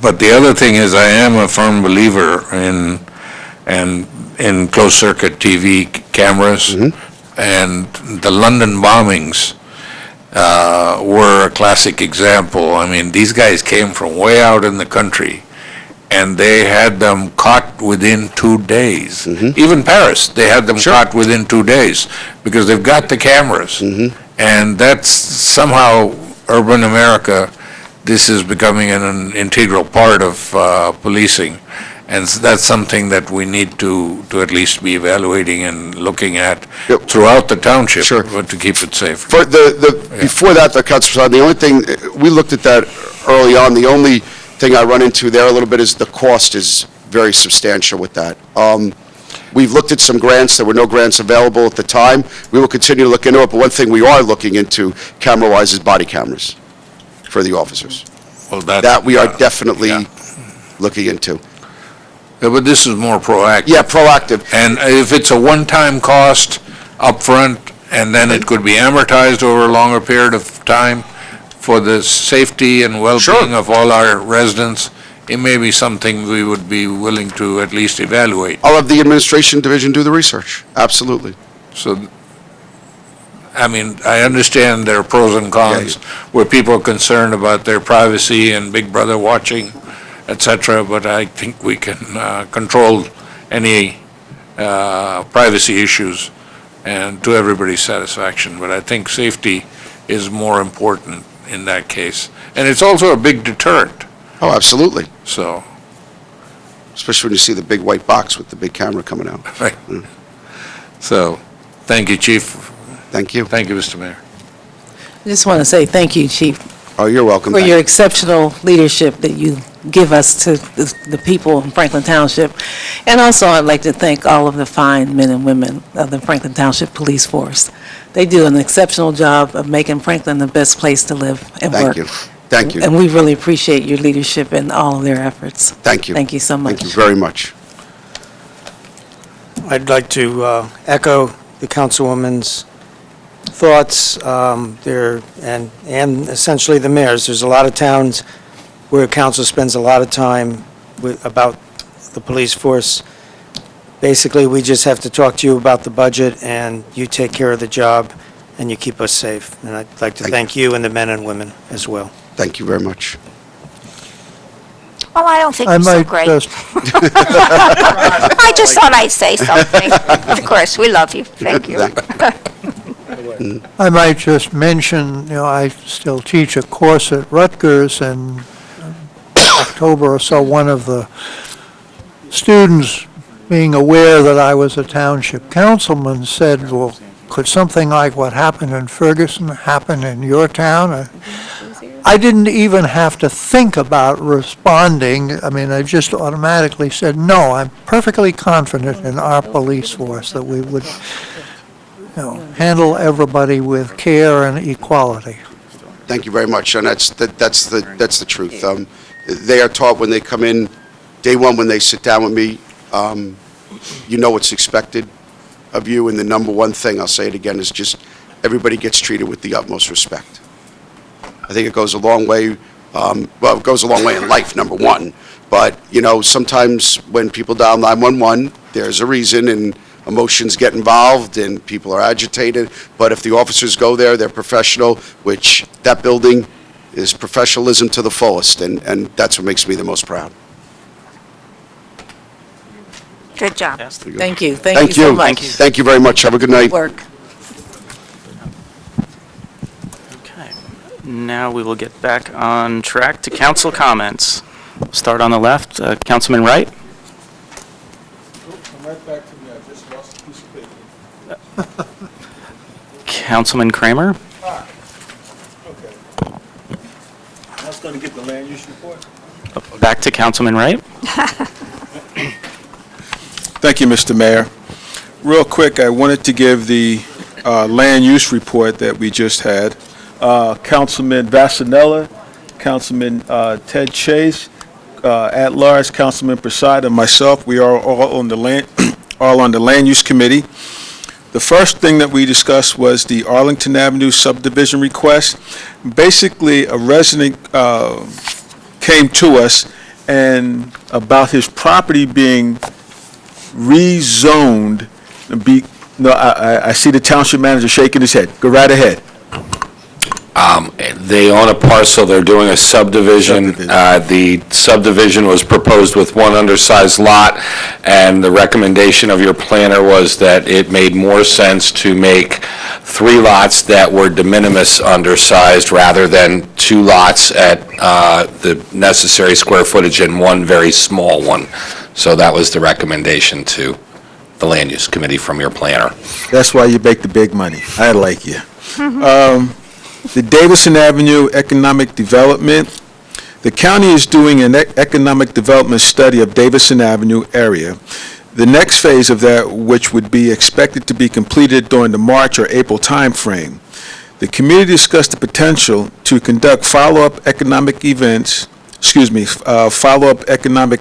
But the other thing is, I am a firm believer in closed-circuit TV cameras, and the London bombings were a classic example. I mean, these guys came from way out in the country, and they had them caught within 2 days. Even Paris, they had them caught within 2 days, because they've got the cameras. And that's somehow urban America, this is becoming an integral part of policing. And that's something that we need to at least be evaluating and looking at throughout the township, but to keep it safe. For before that, though, Councilor, the only thing, we looked at that early on, the only thing I run into there a little bit is the cost is very substantial with that. We've looked at some grants, there were no grants available at the time. We will continue to look into it, but one thing we are looking into, camera-wise, is body cameras for the officers. Well, That we are definitely looking into. Yeah, but this is more proactive. Yeah, proactive. And if it's a one-time cost upfront, and then it could be amortized over a longer period of time for the safety and well-being of all our residents, it may be something we would be willing to at least evaluate. I'll have the administration division do the research, absolutely. So, I mean, I understand there are pros and cons, where people are concerned about their privacy and Big Brother watching, et cetera, but I think we can control any privacy issues and to everybody's satisfaction. But I think safety is more important in that case. And it's also a big deterrent. Oh, absolutely. So, Especially when you see the big white box with the big camera coming out. right. So, thank you, Chief. Thank you. Thank you, Mr. Mayor. I just want to say thank you, Chief, Oh, you're welcome. for Thank your you. exceptional leadership that you give us to the people in Franklin Township. And also, I'd like to thank all of the fine men and women of the Franklin Township Police Force. They do an exceptional job of making Franklin the best place to live and work. Thank you. Thank you. And we really appreciate your leadership and all of their efforts. Thank you. Thank you so much. Thank you very much. I'd like to echo the councilwoman's thoughts there, and essentially the mayor's. There's a lot of towns where council spends a lot of time about the police force. Basically, we just have to talk to you about the budget, and you take care of the job, and you keep us safe. And I'd like to thank you and the men and women as well. Thank you very much. Well, I don't think I you're so might great. just, I just thought I'd say something. Of course, we love you. Thank you. I might just mention, I still teach a course at Rutgers, and October or so, one of the students, being aware that I was a township councilman, said, well, could something like what happened in Ferguson happen in your town? I didn't even have to think about responding. I mean, I just automatically said, no, I'm perfectly confident in our police force that we would handle everybody with care and equality. Thank you very much, and that's the truth. They are taught when they come in, day one, when they sit down with me, you know what's expected of you, and the number one thing, I'll say it again, is just everybody gets treated with the utmost respect. I think it goes a long way, it goes a long way in life, number one, but, sometimes when people dial 911, there's a reason, and emotions get involved, and people are agitated, but if the officers go there, they're professional, which that building is professionalism to the fullest, and that's what makes me the most proud. Good job. Thank you. Thank you so much. Thank you very much. Have a good night. Good work. Okay. Now we will get back on track to council comments. Start on the left. Councilman Wright. Come right back to me. I just lost a piece of paper. Councilman Kramer. Okay. I was going to get the land use report. Back to Councilman Wright. Thank you, Mr. Mayor. Real quick, I wanted to give the land use report that we just had. Councilman Vasanella, Councilman Ted Chase, at-large Councilman Prasad, and myself, we are all on the land use committee. The first thing that we discussed was the Arlington Avenue subdivision request. Basically, a resident came to us and about his property being rezoned. I see the township manager shaking his head. Go right ahead. They own a parcel, they're doing a subdivision. The subdivision was proposed with one undersized lot, and the recommendation of your planner was that it made more sense to make 3 lots that were de minimis undersized rather than 2 lots at the necessary square footage and 1 very small one. So that was the recommendation to the Land Use Committee from your planner. That's why you make the big money. I like you. The Davison Avenue Economic Development. The county is doing an economic development study of Davison Avenue area. The next phase of that, which would be expected to be completed during the March or April timeframe. The committee discussed the potential to conduct follow-up economic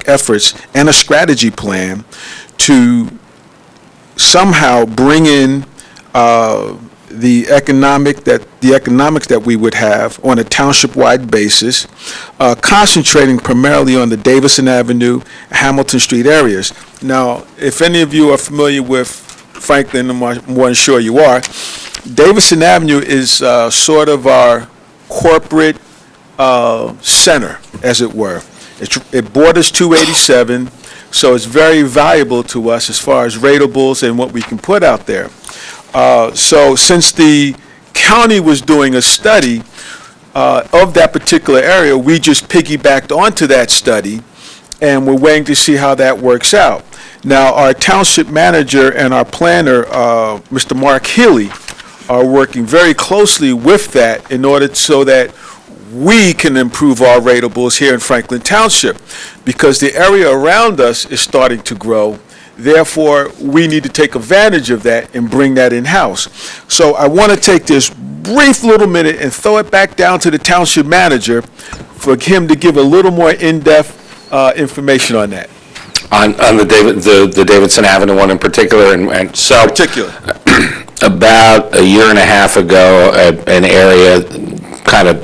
efforts and a strategy plan to somehow bring in the economics that we would have on a township-wide basis, concentrating primarily on the Davison Avenue, Hamilton Street areas. Now, if any of you are familiar with Franklin, I'm more than sure you are, Davison Avenue is sort of our corporate center, as it were. It borders 287, so it's very valuable to us as far as ratables and what we can put out there. So since the county was doing a study, of that particular area. We just piggybacked onto that study, and we're waiting to see how that works out. Now, our township manager and our planner, Mr. Mark Healy, are working very closely with that in order so that we can improve our ratables here in Franklin Township, because the area around us is starting to grow. Therefore, we need to take advantage of that and bring that in-house. So I want to take this brief little minute and throw it back down to the township manager for him to give a little more in-depth information on that. On the Davidson Avenue one in particular, and so about a year and a half ago, an area kind of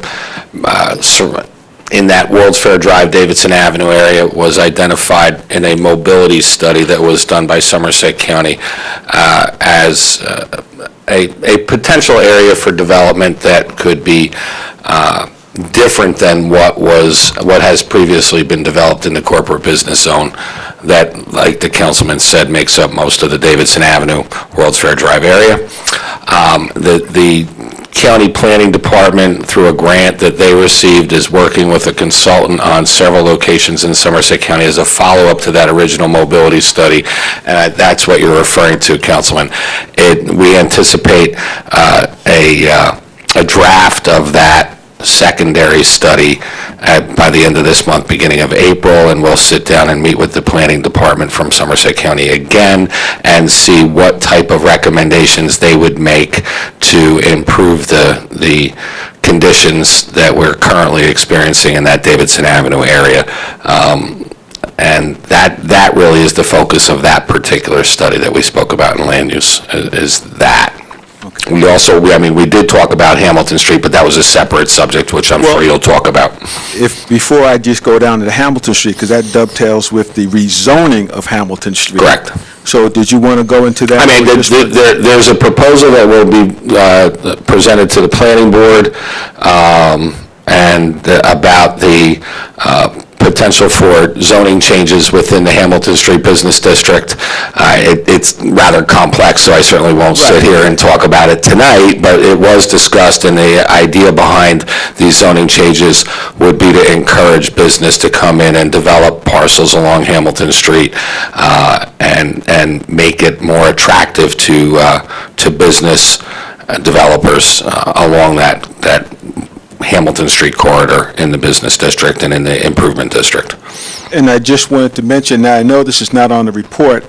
in that World's Fair Drive, Davidson Avenue area was identified in a mobility study that was done by Somerset County as a potential area for development that could be different than what has previously been developed in the corporate business zone that, like the councilman said, makes up most of the Davidson Avenue, World's Fair Drive area. The county planning department, through a grant that they received, is working with a consultant on several locations in Somerset County as a follow-up to that original mobility study, and that's what you're referring to, Councilman. We anticipate a draft of that secondary study by the end of this month, beginning of April, and we'll sit down and meet with the planning department from Somerset County again and see what type of recommendations they would make to improve the conditions that we're currently experiencing in that Davidson Avenue area. And that really is the focus of that particular study that we spoke about in land use, is that. We also, we did talk about Hamilton Street, but that was a separate subject, which I'm sure you'll talk about. Before I just go down to the Hamilton Street, because that dovetails with the rezoning of Hamilton Street. Correct. So did you want to go into that? There's a proposal that will be presented to the planning board and about the potential for zoning changes within the Hamilton Street Business District. It's rather complex, so I certainly won't sit here and talk about it tonight, but it was discussed, and the idea behind these zoning changes would be to encourage business to come in and develop parcels along Hamilton Street and make it more attractive to business developers along that Hamilton Street corridor in the business district and in the improvement district. And I just wanted to mention, now I know this is not on the report,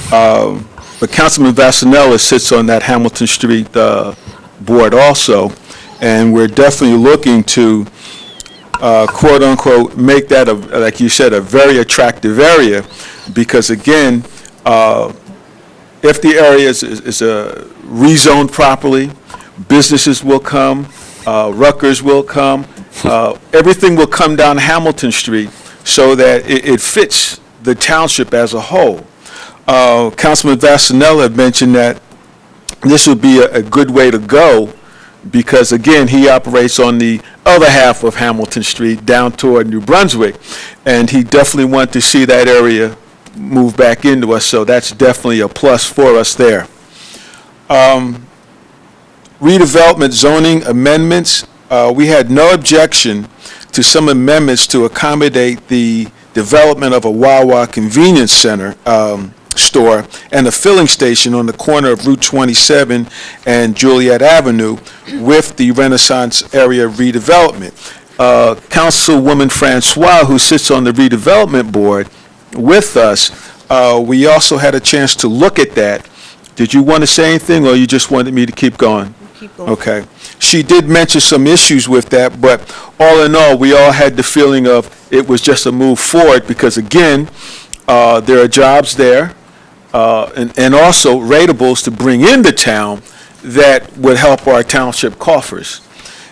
but Councilman Vasanella sits on that Hamilton Street board also, and we're definitely looking to quote unquote make that, like you said, a very attractive area, because again, if the area is rezoned properly, businesses will come, Rutgers will come, everything will come down Hamilton Street so that it fits the township as a whole. Councilman Vasanella had mentioned that this would be a good way to go because, again, he operates on the other half of Hamilton Street down toward New Brunswick, and he definitely wanted to see that area move back into us, so that's definitely a plus for us there. Redevelopment zoning amendments, we had no objection to some amendments to accommodate the development of a Wawa convenience center store and a filling station on the corner of Route 27 and Juliet Avenue with the Renaissance area redevelopment. Councilwoman Francois, who sits on the redevelopment board with us, we also had a chance to look at that. Did you want to say anything, or you just wanted me to keep going? Keep going. Okay. She did mention some issues with that, but all in all, we all had the feeling of it was just a move forward because, again, there are jobs there and also ratables to bring into town that would help our township coffers.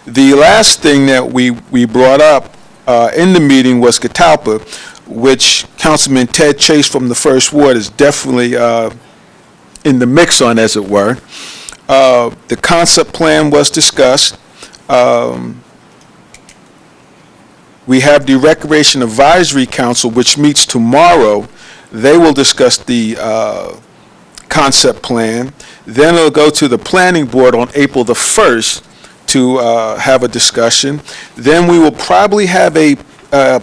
The last thing that we brought up in the meeting was Catalpa, which Councilman Ted Chase from the First Ward is definitely in the mix on, as it were. The concept plan was discussed. We have the Recreation Advisory Council, which meets tomorrow. They will discuss the concept plan. Then it'll go to the Planning Board on April the 1st to have a discussion. Then we will probably have a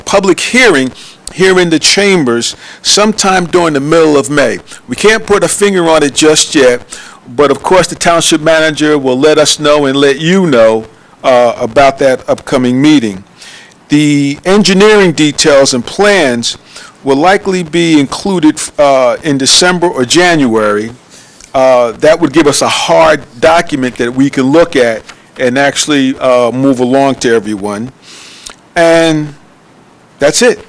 public hearing here in the chambers sometime during the middle of May. We can't put a finger on it just yet, but of course the township manager will let us know and let you know about that upcoming meeting. The engineering details and plans will likely be included in December or January. That would give us a hard document that we can look at and actually move along to everyone. And that's it.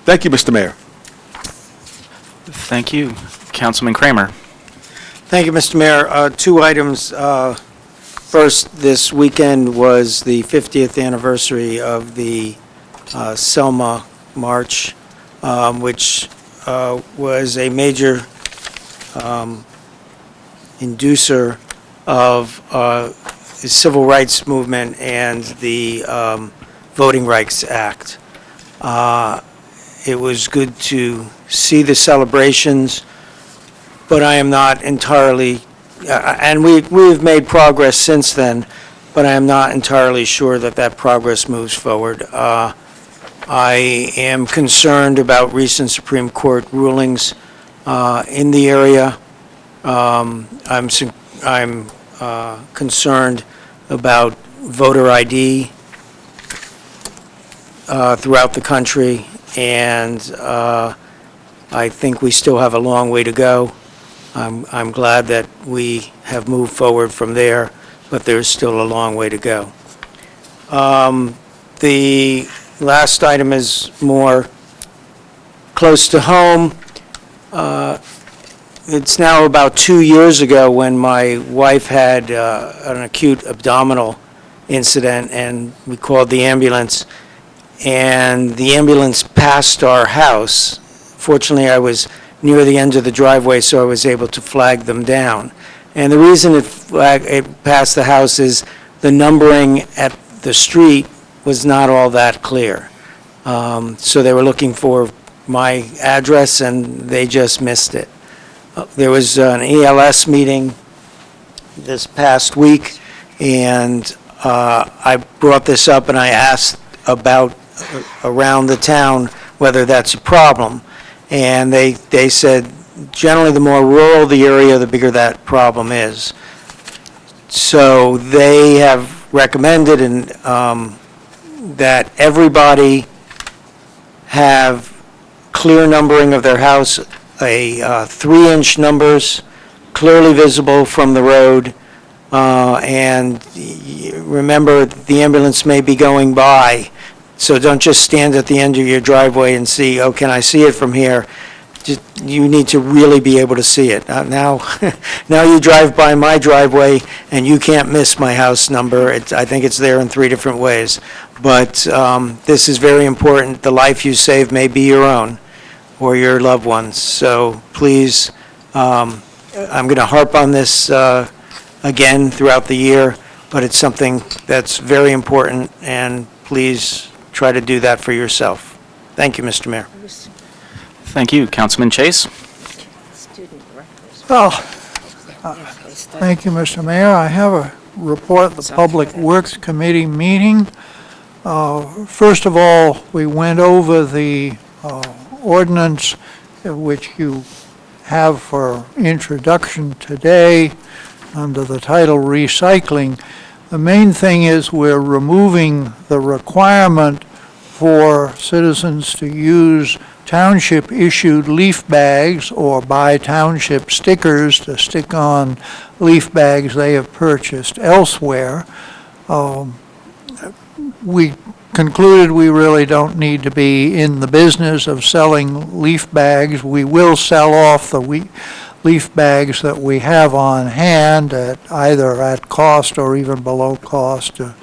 Thank you, Mr. Mayor. Thank you. Councilman Kramer. Thank you, Mr. Mayor. Two items. First, this weekend was the 50th anniversary of the Selma March, which was a major inducer of the civil rights movement and the Voting Rights Act. It was good to see the celebrations, but I am not entirely, and we've made progress since then, but I am not entirely sure that that progress moves forward. I am concerned about recent Supreme Court rulings in the area. I'm concerned about voter ID throughout the country, and I think we still have a long way to go. I'm glad that we have moved forward from there, but there's still a long way to go. The last item is more close to home. It's now about 2 years ago when my wife had an acute abdominal incident, and we called the ambulance, and the ambulance passed our house. Fortunately, I was near the end of the driveway, so I was able to flag them down. And the reason it passed the house is the numbering at the street was not all that clear. So they were looking for my address, and they just missed it. There was an ELS meeting this past week, and I brought this up and I asked about around the town whether that's a problem. And they said, generally the more rural the area, the bigger that problem is. So they have recommended that everybody have clear numbering of their house, 3-inch numbers, clearly visible from the road, and remember, the ambulance may be going by, so don't just stand at the end of your driveway and see, oh, can I see it from here? You need to really be able to see it. Now you drive by my driveway and you can't miss my house number. I think it's there in 3 different ways. But this is very important. The life you save may be your own or your loved ones. So please, I'm going to harp on this again throughout the year, but it's something that's very important, and please try to do that for yourself. Thank you, Mr. Mayor. Thank you. Councilman Chase. Well, thank you, Mr. Mayor. I have a report of the Public Works Committee meeting. First of all, we went over the ordinance which you have for introduction today under the title Recycling. The main thing is we're removing the requirement for citizens to use township-issued leaf bags or buy township stickers to stick on leaf bags they have purchased elsewhere. We concluded we really don't need to be in the business of selling leaf bags. We will sell off the leaf bags that we have on hand at either at cost or even below cost to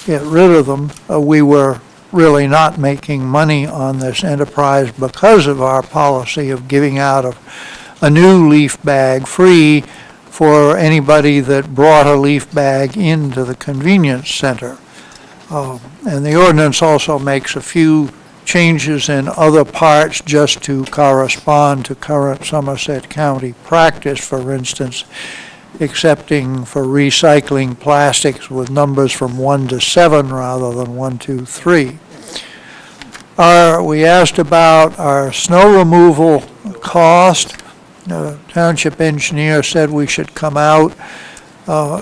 get rid of them. We were really not making money on this enterprise because of our policy of giving out a new leaf bag free for anybody that brought a leaf bag into the convenience center. And the ordinance also makes a few changes in other parts just to correspond to current Somerset County practice. For instance, excepting for recycling plastics with numbers from 1 to 7 rather than 1, 2, 3. We asked about our snow removal cost. The township engineer said we should come out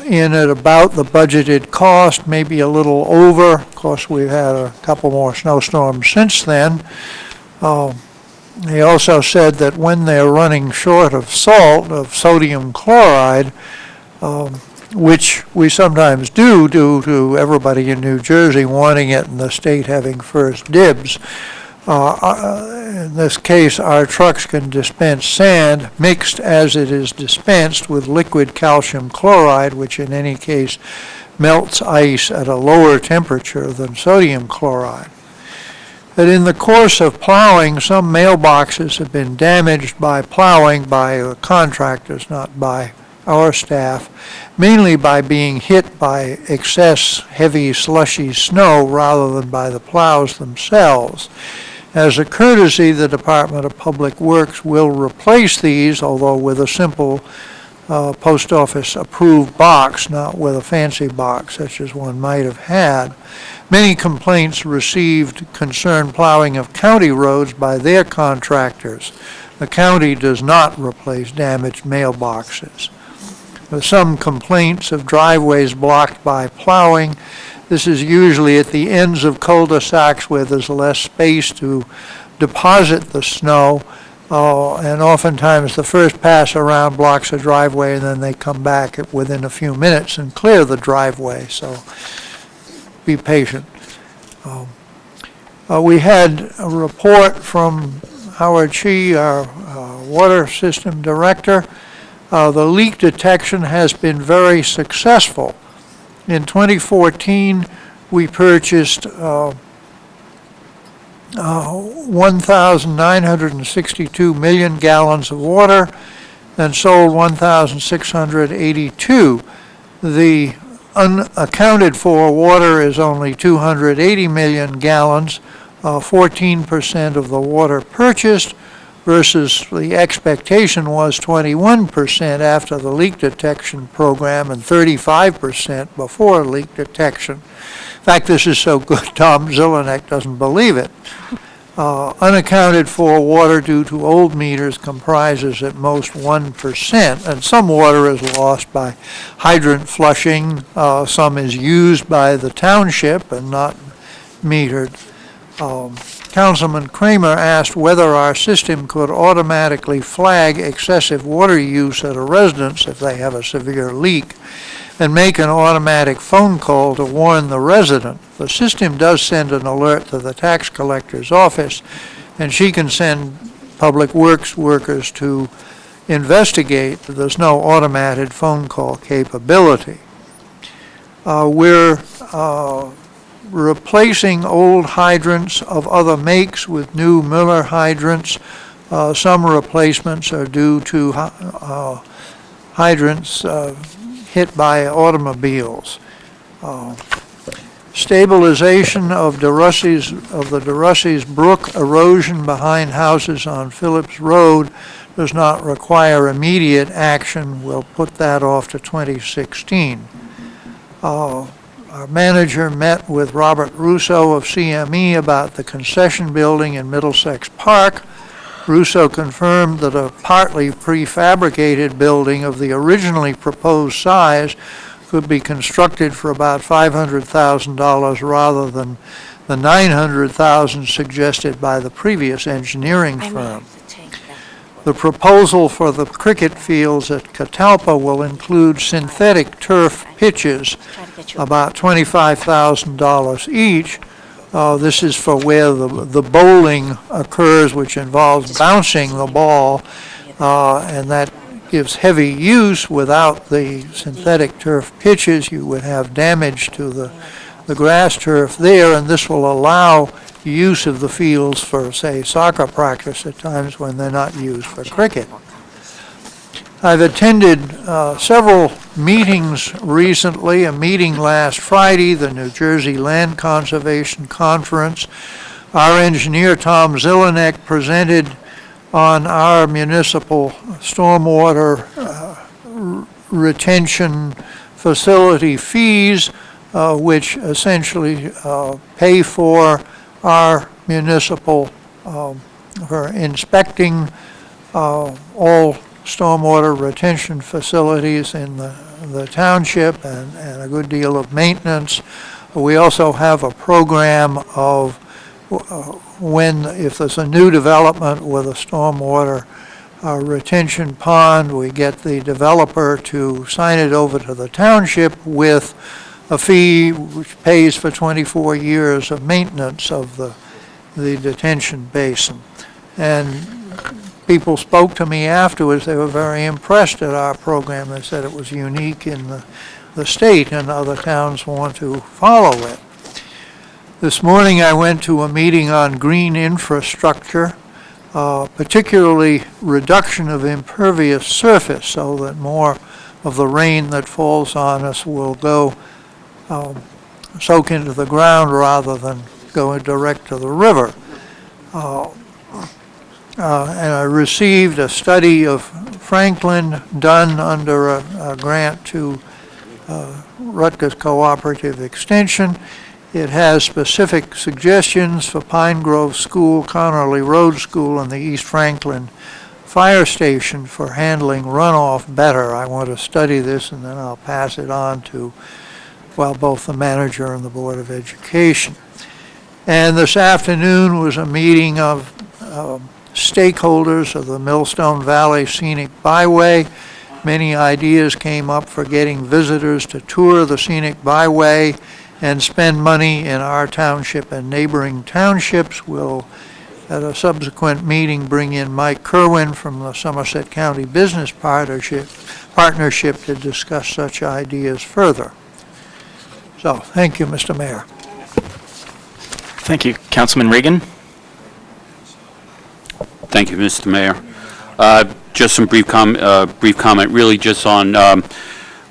in at about the budgeted cost, maybe a little over. Of course, we've had a couple more snowstorms since then. He also said that when they're running short of salt, of sodium chloride, which we sometimes do due to everybody in New Jersey wanting it and the state having first dibs, in this case, our trucks can dispense sand mixed as it is dispensed with liquid calcium chloride, which in any case melts ice at a lower temperature than sodium chloride. That in the course of plowing, some mailboxes have been damaged by plowing by contractors, not by our staff, mainly by being hit by excess heavy slushy snow rather than by the plows themselves. As a courtesy, the Department of Public Works will replace these, although with a simple post office approved box, not with a fancy box such as one might have had. Many complaints received concern plowing of county roads by their contractors. The county does not replace damaged mailboxes. There's some complaints of driveways blocked by plowing. This is usually at the ends of cul-de-sacs where there's less space to deposit the snow, and oftentimes the first pass around blocks a driveway and then they come back within a few minutes and clear the driveway, so be patient. We had a report from Howard Chi, our water system director. The leak detection has been very successful. In 2014, we purchased 1,962 million gallons of water and sold 1,682. The unaccounted for water is only 280 million gallons, 14% of the water purchased, versus the expectation was 21% after the leak detection program and 35% before leak detection. In fact, this is so good, Tom Zelenek doesn't believe it. Unaccounted for water due to old meters comprises at most 1%, and some water is lost by hydrant flushing, some is used by the township and not metered. Councilman Kramer asked whether our system could automatically flag excessive water use at a residence if they have a severe leak and make an automatic phone call to warn the resident. The system does send an alert to the tax collector's office, and she can send public works workers to investigate. There's no automated phone call capability. We're replacing old hydrants of other makes with new Miller hydrants. Some replacements are due to hydrants hit by automobiles. Stabilization of the DeRussey's Brook erosion behind houses on Phillips Road does not require immediate action. We'll put that off to 2016. Our manager met with Robert Russo of CME about the concession building in Middlesex Park. Russo confirmed that a partly prefabricated building of the originally proposed size could be constructed for about $500,000 rather than the $900,000 suggested by the previous engineering firm. The proposal for the cricket fields at Catalpa will include synthetic turf pitches, about $25,000 each. This is for where the bowling occurs, which involves bouncing the ball, and that gives heavy use. Without the synthetic turf pitches, you would have damage to the grass turf there, and this will allow use of the fields for, say, soccer practice at times when they're not used for cricket. I've attended several meetings recently, a meeting last Friday, the New Jersey Land Conservation Conference. Our engineer, Tom Zelenek, presented on our municipal stormwater retention facility fees, which essentially pay for our municipal, for inspecting all stormwater retention facilities in the township and a good deal of maintenance. We also have a program of if there's a new development with a stormwater retention pond, we get the developer to sign it over to the township with a fee which pays for 24 years of maintenance of the detention basin. And people spoke to me afterwards. They were very impressed at our program. They said it was unique in the state, and other towns want to follow it. This morning I went to a meeting on green infrastructure, particularly reduction of impervious surface so that more of the rain that falls on us will go soak into the ground rather than go direct to the river. And I received a study of Franklin done under a grant to Rutgers Cooperative Extension. It has specific suggestions for Pine Grove School, Connerly Road School, and the East Franklin Fire Station for handling runoff better. I want to study this and then I'll pass it on to, well, both the manager and the Board of Education. And this afternoon was a meeting of stakeholders of the Millstone Valley Scenic Byway. Many ideas came up for getting visitors to tour the scenic byway and spend money in our township and neighboring townships. We'll, at a subsequent meeting, bring in Mike Kerwin from the Somerset County Business Partnership to discuss such ideas further. So, thank you, Mr. Mayor. Thank you. Councilman Reagan? Thank you, Mr. Mayor. Just some brief comment, really just on,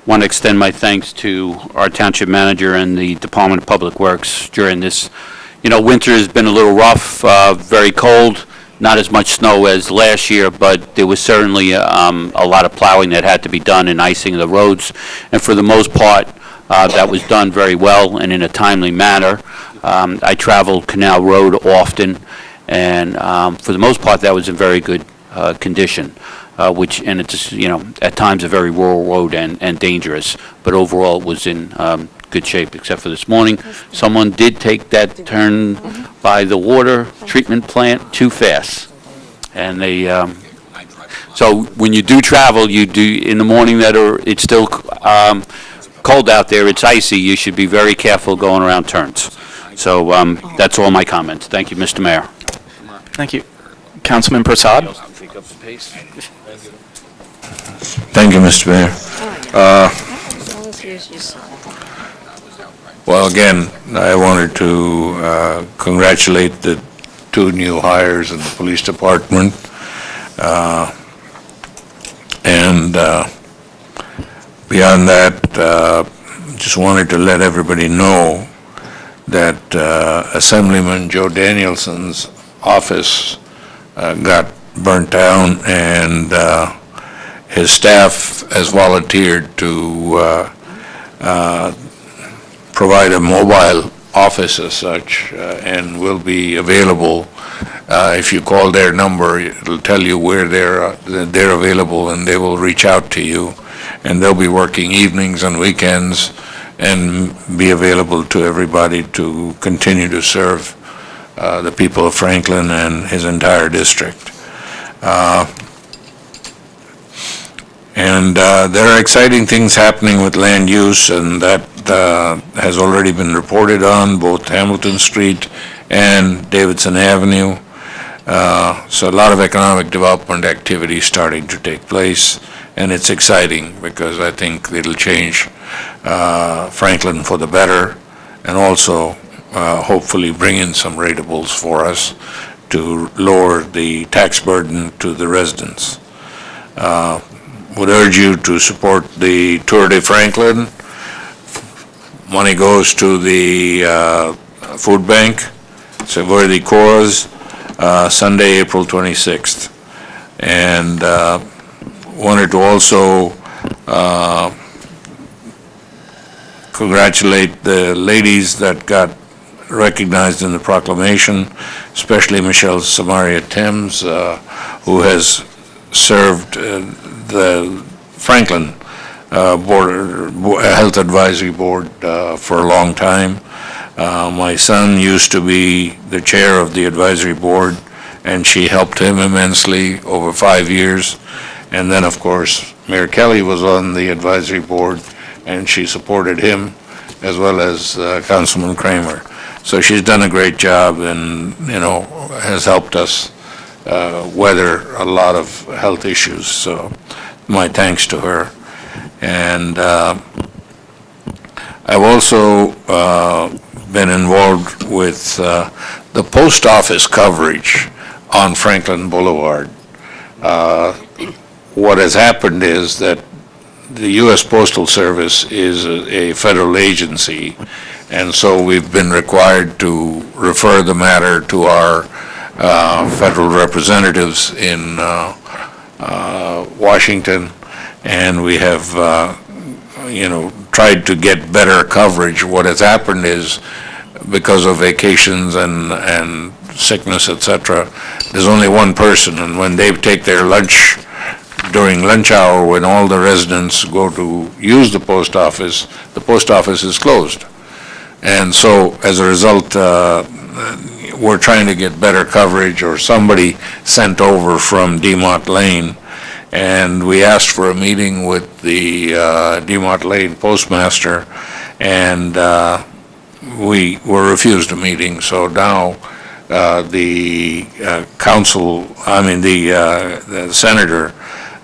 want to extend my thanks to our township manager and the Department of Public Works during this. Winter has been a little rough, very cold, not as much snow as last year, but there was certainly a lot of plowing that had to be done and icing of the roads. And for the most part, that was done very well and in a timely manner. I travel Canal Road often, and for the most part, that was in very good condition, and it's, at times a very rural road and dangerous, but overall it was in good shape, except for this morning. Someone did take that turn by the water treatment plant too fast, and they, so when you do travel, you do, in the morning it's still cold out there, it's icy, you should be very careful going around turns. So that's all my comments. Thank you, Mr. Mayor. Thank you. Councilman Prasad? Thank you, Mr. Mayor. Well, again, I wanted to congratulate the two new hires in the police department. And beyond that, just wanted to let everybody know that Assemblyman Joe Danielson's office got burnt down, and his staff has volunteered to provide a mobile office as such, and will be available. If you call their number, it'll tell you where they're available, and they will reach out to you. And they'll be working evenings and weekends and be available to everybody to continue to serve the people of Franklin and his entire district. And there are exciting things happening with land use, and that has already been reported on, both Hamilton Street and Davidson Avenue. So a lot of economic development activity starting to take place, and it's exciting because I think it'll change Franklin for the better, and also hopefully bring in some ratables for us to lower the tax burden to the residents. Would urge you to support the Tour de Franklin. Money goes to the food bank. It's a worthy cause. Sunday, April 26th. And wanted to also congratulate the ladies that got recognized in the proclamation, especially Michelle Samaria Timms, who has served the Franklin Health Advisory Board for a long time. My son used to be the chair of the advisory board, and she helped him immensely over 5 years. And then, of course, Mayor Kelly was on the advisory board, and she supported him, as well as Councilman Kramer. So she's done a great job and, has helped us weather a lot of health issues. So my thanks to her. And I've also been involved with the post office coverage on Franklin Boulevard. What has happened is that the U.S. Postal Service is a federal agency, and so we've been required to refer the matter to our federal representatives in Washington, and we have, tried to get better coverage. What has happened is, because of vacations and sickness, etc., there's only one person, and when they take their lunch during lunch hour, when all the residents go to use the post office is closed. And so, as a result, we're trying to get better coverage, or somebody sent over from DeMott Lane, and we asked for a meeting with the DeMott Lane postmaster, and we were refused a meeting. So now the senator,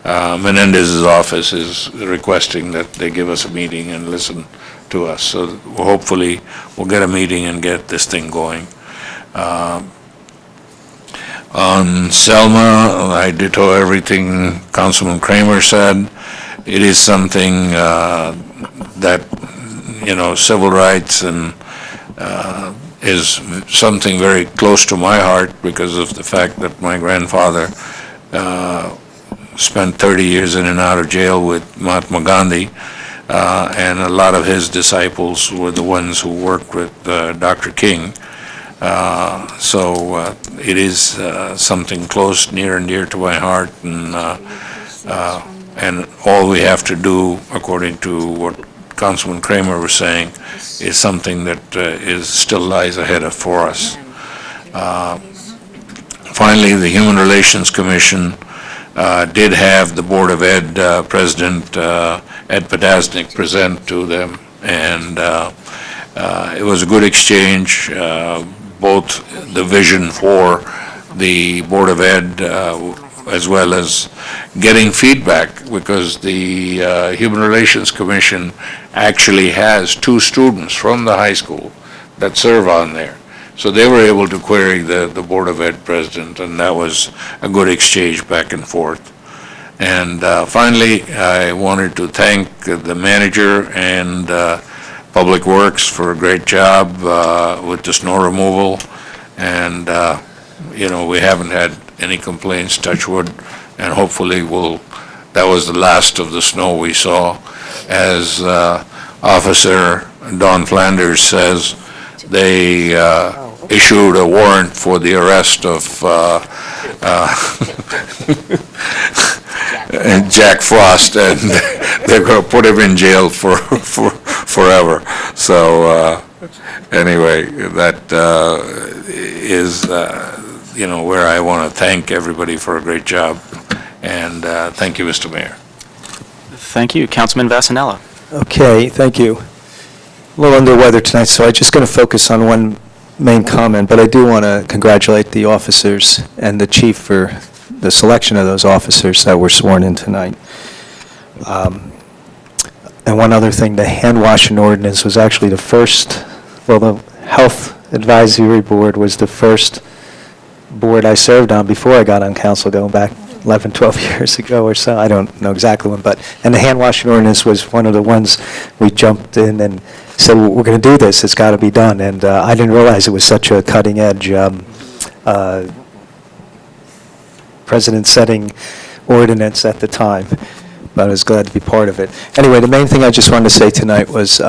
Menendez's office is requesting that they give us a meeting and listen to us. So hopefully we'll get a meeting and get this thing going. On Selma, I ditto everything Councilman Kramer said. It is something that, civil rights and is something very close to my heart because of the fact that my grandfather spent 30 years in and out of jail with Mahatma Gandhi, and a lot of his disciples were the ones who worked with Dr. King. So it is something close, near and dear to my heart, and all we have to do, according to what Councilman Kramer was saying, is something that still lies ahead for us. Finally, the Human Relations Commission did have the Board of Ed President Ed Podasnik present to them, and it was a good exchange, both the vision for the Board of Ed as well as getting feedback, because the Human Relations Commission actually has 2 students from the high school that serve on there. So they were able to query the Board of Ed president, and that was a good exchange back and forth. And finally, I wanted to thank the manager and Public Works for a great job with the snow removal. And, we haven't had any complaints, touch wood, and hopefully that was the last of the snow we saw. As Officer Don Flanders says, they issued a warrant for the arrest of Jack Frost, and they're going to put him in jail for forever. So anyway, that is where I want to thank everybody for a great job, and thank you, Mr. Mayor. Thank you. Councilman Vasanella. Okay, thank you. A little under weather tonight, so I'm just going to focus on one main comment, but I do want to congratulate the officers and the chief for the selection of those officers that were sworn in tonight. And one other thing, the hand washing ordinance was actually the first, the Health Advisory Board was the first board I served on before I got on council, going back 11, 12 years ago or so. I don't know exactly when, and the hand washing ordinance was one of the ones we jumped in and said, we're going to do this, it's got to be done. And I didn't realize it was such a cutting edge precedent-setting ordinance at the time. but I was glad to be part of it. Anyway, the main thing I just wanted to say tonight was,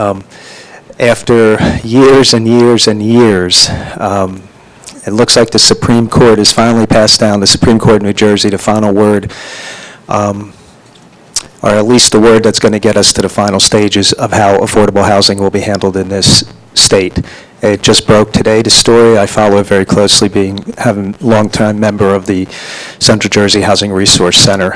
after years and years and years, it looks like the Supreme Court has finally passed down, the Supreme Court of New Jersey, the final word, or at least the word that's going to get us to the final stages of how affordable housing will be handled in this state. It just broke today, the story. I follow it very closely, having a long-time member of the Central Jersey Housing Resource Center,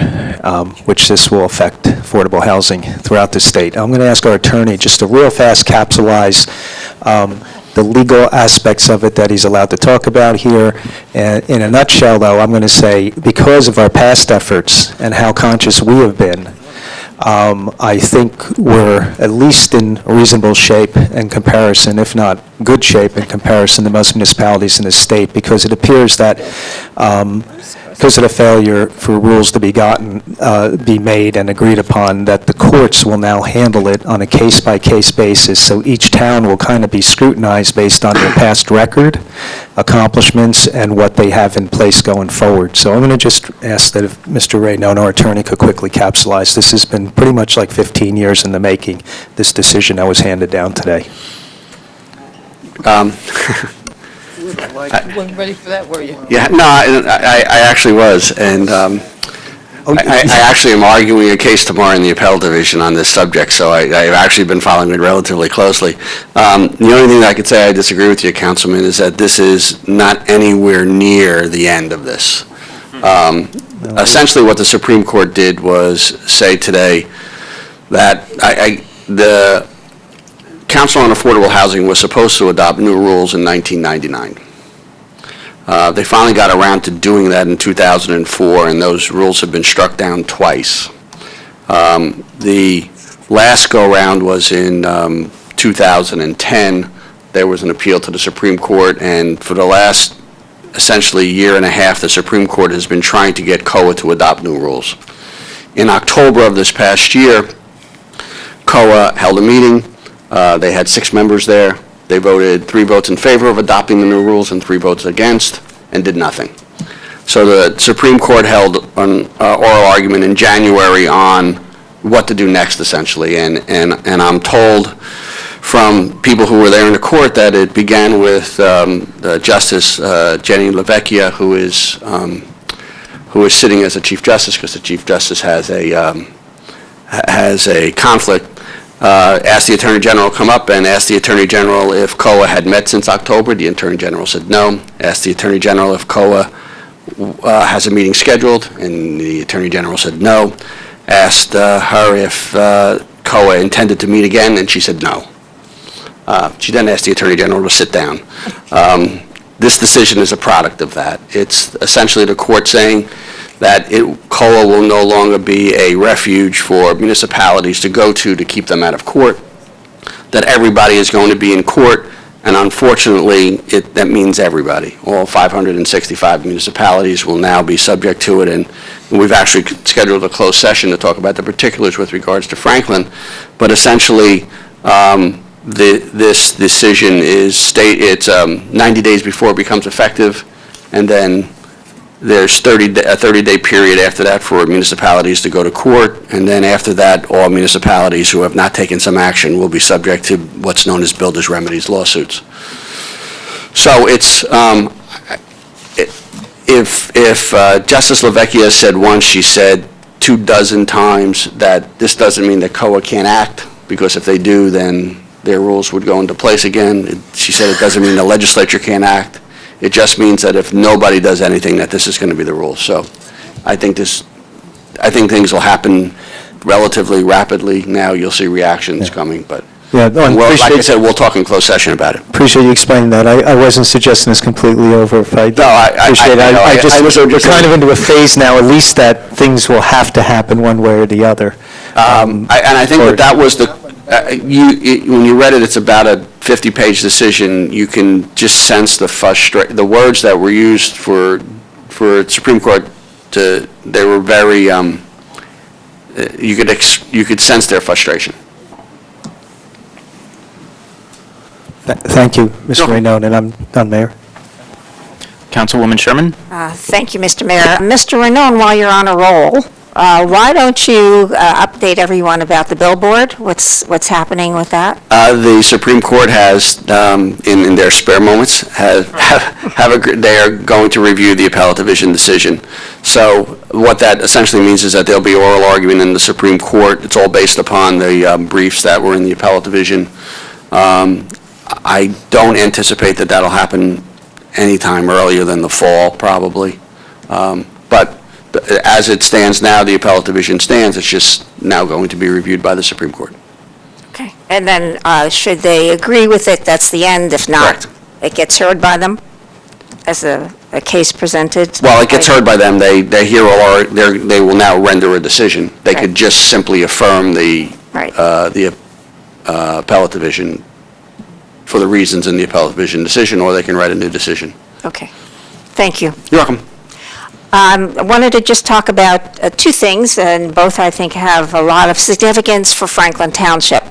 which this will affect affordable housing throughout the state. I'm going to ask our attorney just to real fast capsulize the legal aspects of it that he's allowed to talk about here. And in a nutshell, though, I'm going to say, because of our past efforts and how conscious we have been, I think we're at least in reasonable shape in comparison, if not good shape in comparison to most municipalities in the state, because it appears that because of the failure for rules to be made and agreed upon, that the courts will now handle it on a case-by-case basis. So each town will kind of be scrutinized based on their past record, accomplishments, and what they have in place going forward. So I'm going to just ask that if Mr. Raynon, our attorney, could quickly capsulize. This has been pretty much like 15 years in the making, this decision that was handed down today. You weren't ready for that, were you? Yeah, no, I actually was, and I actually am arguing a case tomorrow in the appellate division on this subject, so I've actually been following it relatively closely. The only thing that I could say I disagree with you, Councilman, is that this is not anywhere near the end of this. Essentially, what the Supreme Court did was say today that the Council on Affordable Housing was supposed to adopt new rules in 1999. They finally got around to doing that in 2004, and those rules have been struck down twice. The last go-round was in 2010. There was an appeal to the Supreme Court, and for the last essentially year and a half, the Supreme Court has been trying to get COA to adopt new rules. In October of this past year, COA held a meeting. They had 6 members there. They voted 3 votes in favor of adopting the new rules and 3 votes against, and did nothing. So the Supreme Court held an oral argument in January on what to do next, essentially. And I'm told from people who were there in the court that it began with Justice Jenny LaVecchia, who is sitting as a Chief Justice, because the Chief Justice has a conflict. Asked the Attorney General to come up and asked the Attorney General if COA had met since October. The Attorney General said no. Asked the Attorney General if COA has a meeting scheduled, and the Attorney General said no. Asked her if COA intended to meet again, and she said no. She then asked the Attorney General to sit down. This decision is a product of that. It's essentially the court saying that COA will no longer be a refuge for municipalities to go to keep them out of court, that everybody is going to be in court, and unfortunately, that means everybody. All 565 municipalities will now be subject to it, and we've actually scheduled a closed session to talk about the particulars with regards to Franklin, but essentially, this decision is 90 days before it becomes effective, and then there's a 30-day period after that for municipalities to go to court, and then after that, all municipalities who have not taken some action will be subject to what's known as builder's remedies lawsuits. So it's, if Justice LaVecchia said once, she said 24 times that this doesn't mean that COA can't act, because if they do, then their rules would go into place again. She said it doesn't mean the legislature can't act. It just means that if nobody does anything, that this is going to be the rule. So I think things will happen relatively rapidly. Now you'll see reactions coming, but Yeah, no, like I said, we'll talk in closed session about it. Appreciate you explaining that. I wasn't suggesting this completely over. If I appreciate it. We're kind of into a phase now, at least, that things will have to happen one way or the other. And I think that was when you read it, it's about a 50-page decision. You can just sense the words that were used for Supreme Court. They were very. You could sense their frustration. Thank you, Mr. Raynon, and I'm done, Mayor. Councilwoman Sherman? Thank you, Mr. Mayor. Mr. Raynon, while you're on a roll, Why don't you update everyone about the billboard? What's happening with that? The Supreme Court has, in their spare moments, they are going to review the appellate division decision. So what that essentially means is that there'll be oral argument in the Supreme Court. It's all based upon the briefs that were in the appellate division. I don't anticipate that that'll happen anytime earlier than the fall, probably. But as it stands now, the appellate division stands. It's just now going to be reviewed by the Supreme Court. Okay. And then should they agree with it, that's the end. If not, it gets heard by them as a case presented? Well, it gets heard by them. They will now render a decision. They could just simply affirm the appellate division for the reasons in the appellate division decision, or they can write a new decision. Okay. Thank you. You're welcome. I wanted to just talk about two things, and both I think have a lot of significance for Franklin Township.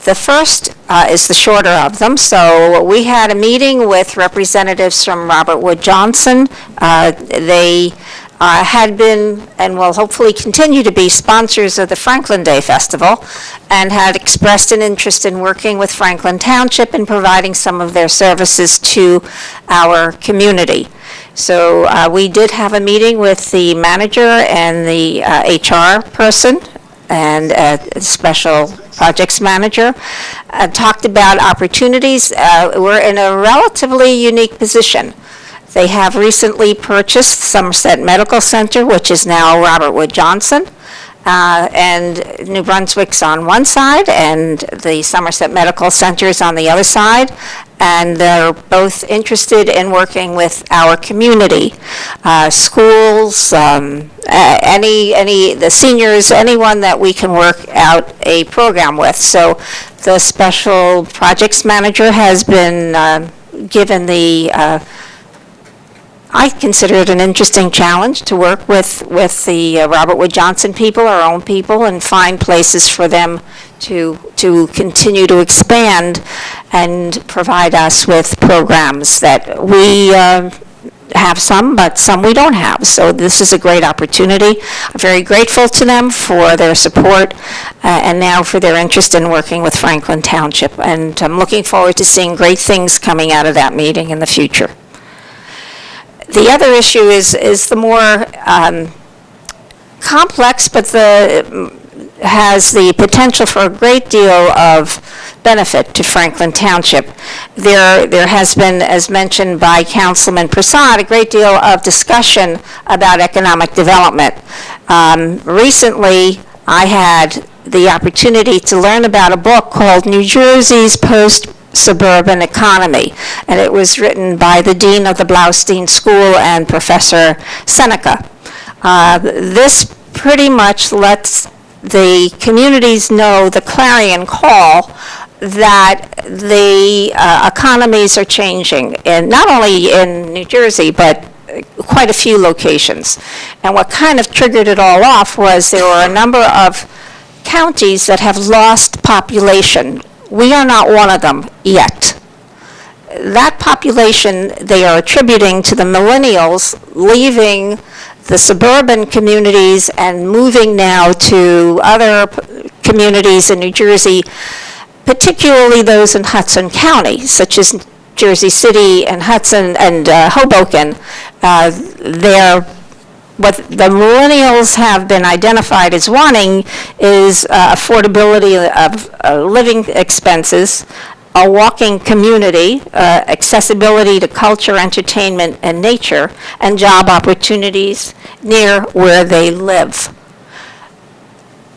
The first is the shorter of them. So we had a meeting with representatives from Robert Wood Johnson. They had been and will hopefully continue to be sponsors of the Franklin Day Festival, and had expressed an interest in working with Franklin Township and providing some of their services to our community. So we did have a meeting with the manager and the HR person and special projects manager, talked about opportunities. We're in a relatively unique position. They have recently purchased Somerset Medical Center, which is now Robert Wood Johnson, and New Brunswick's on one side, and the Somerset Medical Center is on the other side, and they're both interested in working with our community, schools, the seniors, anyone that we can work out a program with. So the special projects manager has been given the I consider it an interesting challenge to work with the Robert Wood Johnson people, our own people, and find places for them to continue to expand and provide us with programs that we have some, but some we don't have. So this is a great opportunity. I'm very grateful to them for their support and now for their interest in working with Franklin Township. And I'm looking forward to seeing great things coming out of that meeting in the future. The other issue is the more complex, but has the potential for a great deal of benefit to Franklin Township. There has been, as mentioned by Councilman Prasad, a great deal of discussion about economic development. Recently, I had the opportunity to learn about a book called New Jersey's Post-Suburban Economy, and it was written by the Dean of the Blaustein School and Professor Seneca. This pretty much lets the communities know the clarion call that the economies are changing, and not only in New Jersey, but quite a few locations. And what kind of triggered it all off was there were a number of counties that have lost population. We are not one of them yet. That population they are attributing to the millennials leaving the suburban communities and moving now to other communities in New Jersey, particularly those in Hudson County, such as Jersey City and Hudson and Hoboken. What the millennials have been identified as wanting is affordability of living expenses, a walking community, accessibility to culture, entertainment, and nature, and job opportunities near where they live.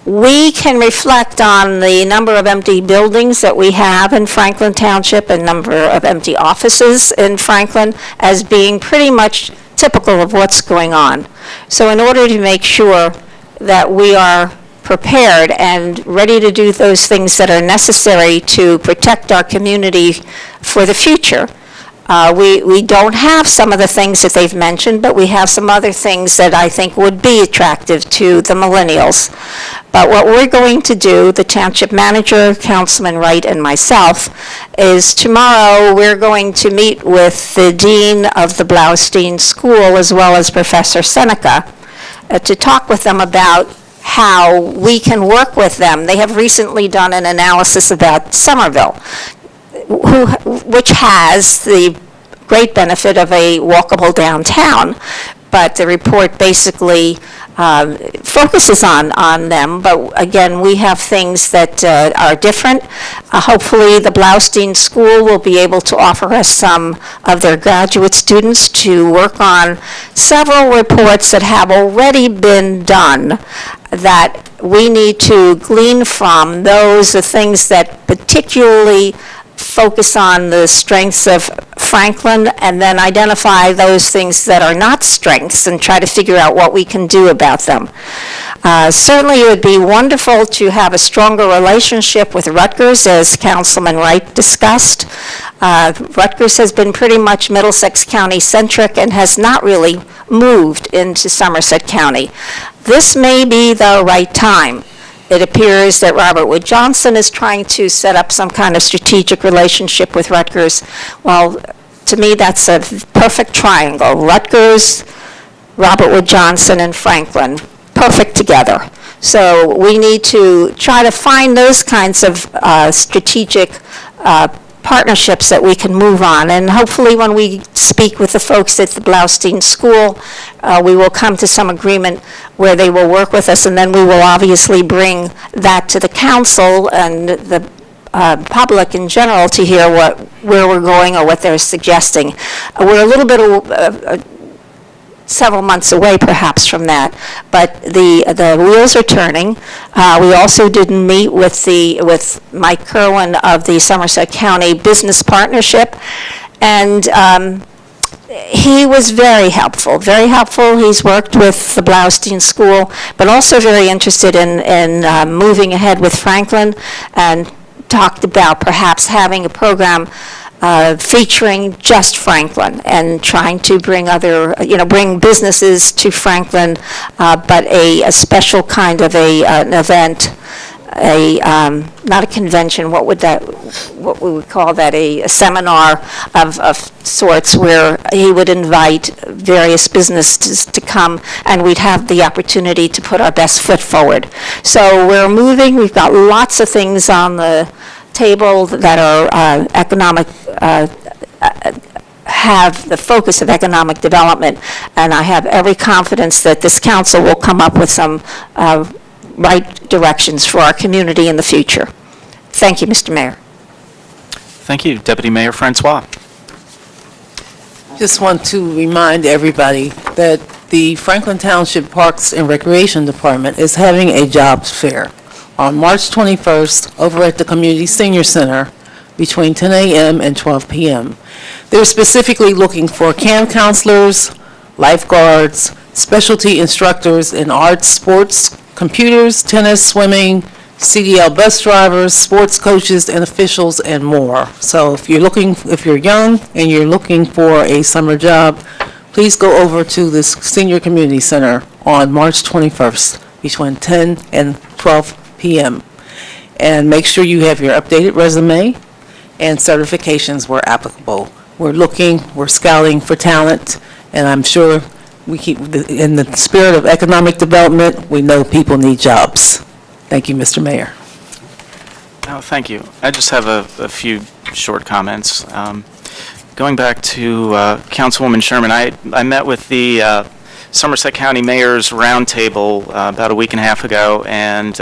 We can reflect on the number of empty buildings that we have in Franklin Township and number of empty offices in Franklin as being pretty much typical of what's going on. So in order to make sure that we are prepared and ready to do those things that are necessary to protect our community for the future, we don't have some of the things that they've mentioned, but we have some other things that I think would be attractive to the millennials. But what we're going to do, the township manager, Councilman Wright, and myself, is tomorrow we're going to meet with the dean of the Blaustein School as well as Professor Seneca to talk with them about how we can work with them. They have recently done an analysis about Somerville, which has the great benefit of a walkable downtown, but the report basically focuses on them. But again, we have things that are different. Hopefully, the Blaustein School will be able to offer us some of their graduate students to work on several reports that have already been done that we need to glean from. Those are things that particularly focus on the strengths of Franklin, and then identify those things that are not strengths and try to figure out what we can do about them. Certainly, it would be wonderful to have a stronger relationship with Rutgers, as Councilman Wright discussed. Rutgers has been pretty much Middlesex County-centric and has not really moved into Somerset County. This may be the right time. It appears that Robert Wood Johnson is trying to set up some kind of strategic relationship with Rutgers. Well, to me, that's a perfect triangle. Rutgers, Robert Wood Johnson, and Franklin, perfect together. So we need to try to find those kinds of strategic partnerships that we can move on. And hopefully when we speak with the folks at the Blaustein School, we will come to some agreement where they will work with us, and then we will obviously bring that to the council and the public in general to hear where we're going or what they're suggesting. We're a little bit several months away perhaps from that, but the wheels are turning. We also did meet with Mike Kerwin of the Somerset County Business Partnership, and he was very helpful, very helpful. He's worked with the Blaustein School, but also very interested in moving ahead with Franklin, and talked about perhaps having a program featuring just Franklin and trying to bring bring businesses to Franklin, but a special kind of an event, not a convention, what we would call that, a seminar of sorts, where he would invite various businesses to come, and we'd have the opportunity to put our best foot forward. So we're moving. We've got lots of things on the table that are economic, have the focus of economic development, and I have every confidence that this council will come up with some right directions for our community in the future. Thank you, Mr. Mayor. Thank you, Deputy Mayor Francois. Just want to remind everybody that the Franklin Township Parks and Recreation Department is having a jobs fair on March 21st over at the Community Senior Center between 10 a.m. and 12 p.m. They're specifically looking for camp counselors, lifeguards, specialty instructors in arts, sports, computers, tennis, swimming, CDL bus drivers, sports coaches, and officials, and more. So if you're young and you're looking for a summer job, please go over to this Senior Community Center on March 21st between 10 and 12 p.m. And make sure you have your updated resume and certifications where applicable. We're scouting for talent, and I'm sure in the spirit of economic development, we know people need jobs. Thank you, Mr. Mayor. Oh, thank you. I just have a few short comments. Going back to Councilwoman Sherman, I met with the Somerset County Mayor's Roundtable about a week and a half ago, and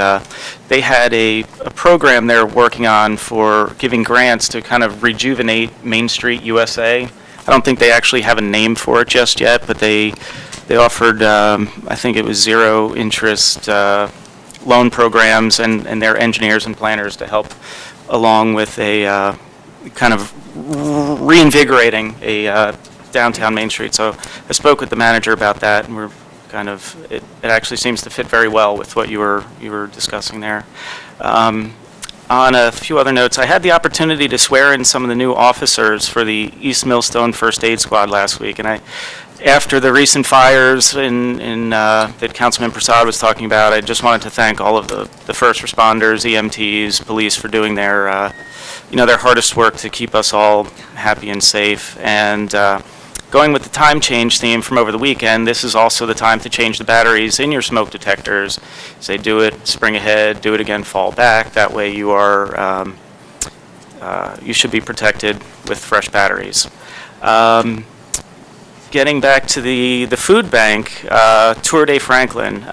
they had a program they're working on for giving grants to kind of rejuvenate Main Street USA. I don't think they actually have a name for it just yet, but they offered, I think it was zero interest loan programs and their engineers and planners to help along with a kind of reinvigorating a downtown Main Street. So I spoke with the manager about that, and we're kind of, it actually seems to fit very well with what you were discussing there. On a few other notes, I had the opportunity to swear in some of the new officers for the East Millstone First Aid Squad last week, and after the recent fires that Councilman Prasad was talking about, I just wanted to thank all of the first responders, EMTs, police for doing their hardest work to keep us all happy and safe. And going with the time change theme from over the weekend, this is also the time to change the batteries in your smoke detectors. Say do it, spring ahead, do it again, fall back. That way you are, you should be protected with fresh batteries. Getting back to the food bank, Tour de Franklin.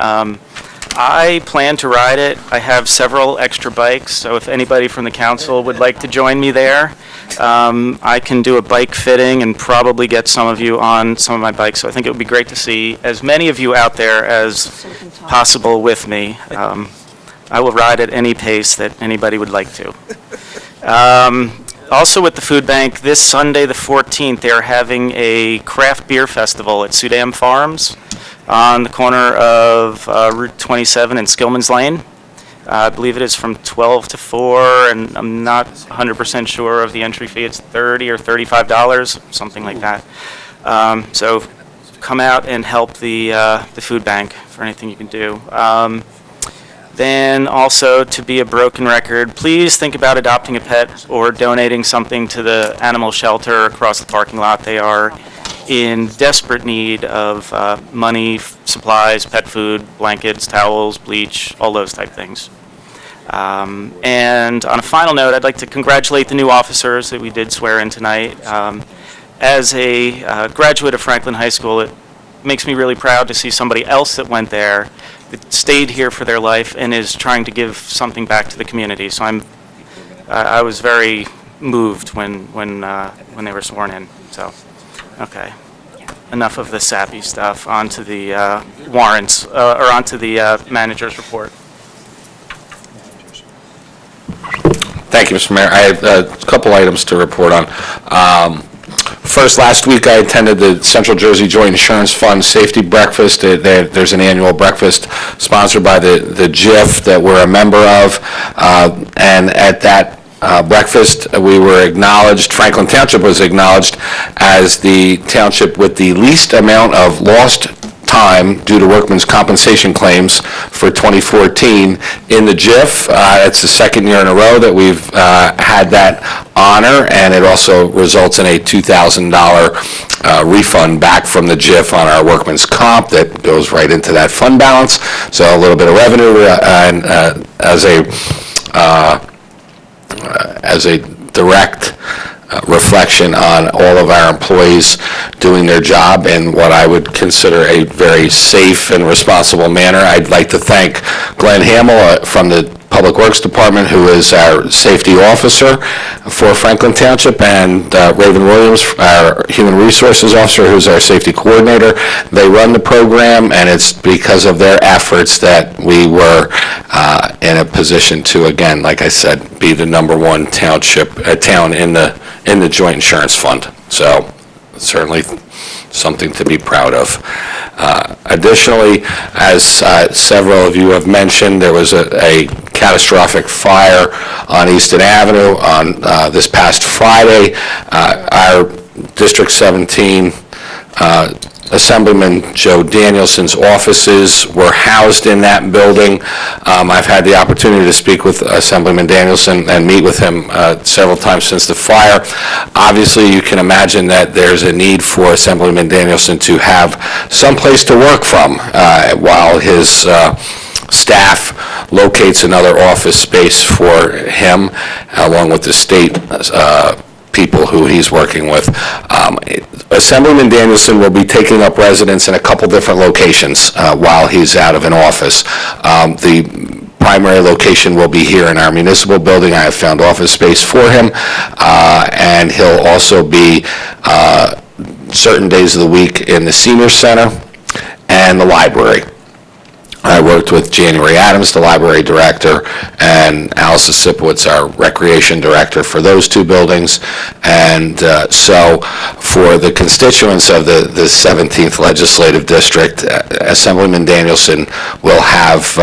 I plan to ride it. I have several extra bikes, so if anybody from the council would like to join me there, I can do a bike fitting and probably get some of you on some of my bikes. So I think it would be great to see as many of you out there as possible with me. I will ride at any pace that anybody would like to. Also with the food bank, this Sunday the 14th, they're having a craft beer festival at Sudam Farms on the corner of Route 27 and Skillman's Lane. I believe it is from 12 to 4, and I'm not 100% sure of the entry fee. It's $30 or $35, something like that. So come out and help the food bank for anything you can do. Then also, to be a broken record, please think about adopting a pet or donating something to the animal shelter across the parking lot. They are in desperate need of money, supplies, pet food, blankets, towels, bleach, all those type things. And on a final note, I'd like to congratulate the new officers that we did swear in tonight. As a graduate of Franklin High School, it makes me really proud to see somebody else that went there, that stayed here for their life, and is trying to give something back to the community. So I was very moved when they were sworn in. So, okay. Enough of the sappy stuff. On to the warrants, or on to the manager's report. Thank you, Mr. Mayor. I have a couple items to report on. First, last week I attended the Central Jersey Joint Insurance Fund Safety Breakfast. There's an annual breakfast sponsored by the JIF that we're a member of, and at that breakfast we were acknowledged, Franklin Township was acknowledged as the township with the least amount of lost time due to workmen's compensation claims for 2014 in the JIF. It's the second year in a row that we've had that honor, and it also results in a $2,000 refund back from the JIF on our workmen's comp that goes right into that fund balance. So a little bit of revenue and as a direct reflection on all of our employees doing their job in what I would consider a very safe and responsible manner. I'd like to thank Glenn Hamill from the Public Works Department, who is our safety officer for Franklin Township, and Raven Williams, our Human Resources Officer, who's our safety coordinator. They run the program, and it's because of their efforts that we were in a position to, again, like I said, be the #1 town in the Joint Insurance Fund. So certainly something to be proud of. Additionally, as several of you have mentioned, there was a catastrophic fire on Easton Avenue on this past Friday. Our District 17 Assemblyman Joe Danielson's offices were housed in that building. I've had the opportunity to speak with Assemblyman Danielson and meet with him several times since the fire. Obviously, you can imagine that there's a need for Assemblyman Danielson to have some place to work from while his staff locates another office space for him, along with the state people who he's working with. Assemblyman Danielson will be taking up residence in a couple different locations while he's out of an office. The primary location will be here in our municipal building. I have found office space for him, and he'll also be certain days of the week in the senior center and the library. I worked with January Adams, the library director, and Allison Sipowicz, our recreation director, for those two buildings. And so for the constituents of the 17th Legislative District, Assemblyman Danielson will have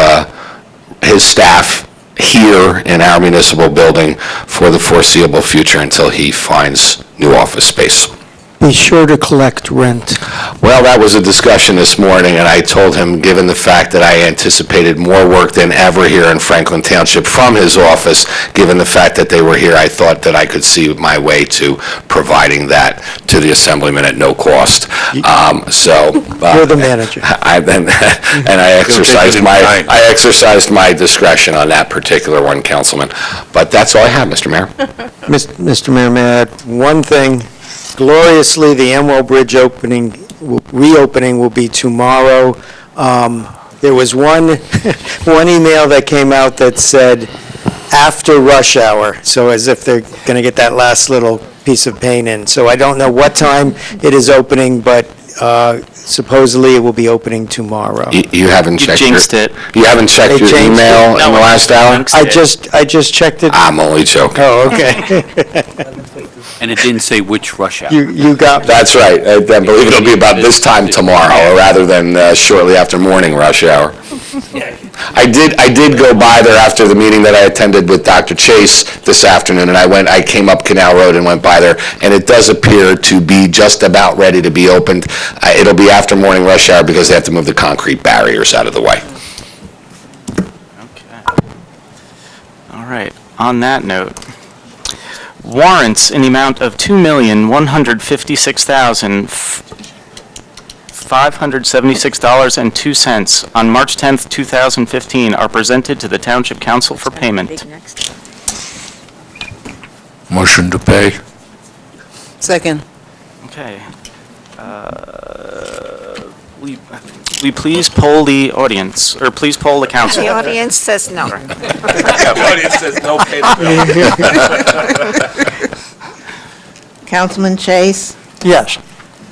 his staff here in our municipal building for the foreseeable future until he finds new office space. be sure to collect rent. Well, that was a discussion this morning, and I told him, given the fact that I anticipated more work than ever here in Franklin Township from his office, given the fact that they were here, I thought that I could see my way to providing that to the Assemblyman at no cost. You're the manager. And I exercised my discretion on that particular one, Councilman. But that's all I have, Mr. Mayor. Mr. Mayor, may I add one thing? Gloriously, the Amwell Bridge reopening will be tomorrow. There was one email that came out that said after rush hour, so as if they're going to get that last little piece of paint in. So I don't know what time it is opening, but supposedly it will be opening tomorrow. You haven't checked your... jinxed it. You haven't checked your email in the last hour? I just checked it. I'm only joking. Oh, okay. And it didn't say which rush hour. You got... That's right. I believe it'll be about this time tomorrow, rather than shortly after morning rush hour. I did go by there after the meeting that I attended with Dr. Chase this afternoon, and I came up Canal Road and went by there, and it does appear to be just about ready to be opened. It'll be after morning rush hour because they have to move the concrete barriers out of the way. Okay. All right. On that note, warrants in the amount of $2,156,576.02 on March 10th, 2015 are presented to the Township Council for payment. Motion to pay. Second. Okay. We please poll the audience, or please poll the council. The audience says no. The audience says no pay to bill. Councilman Chase, Yes.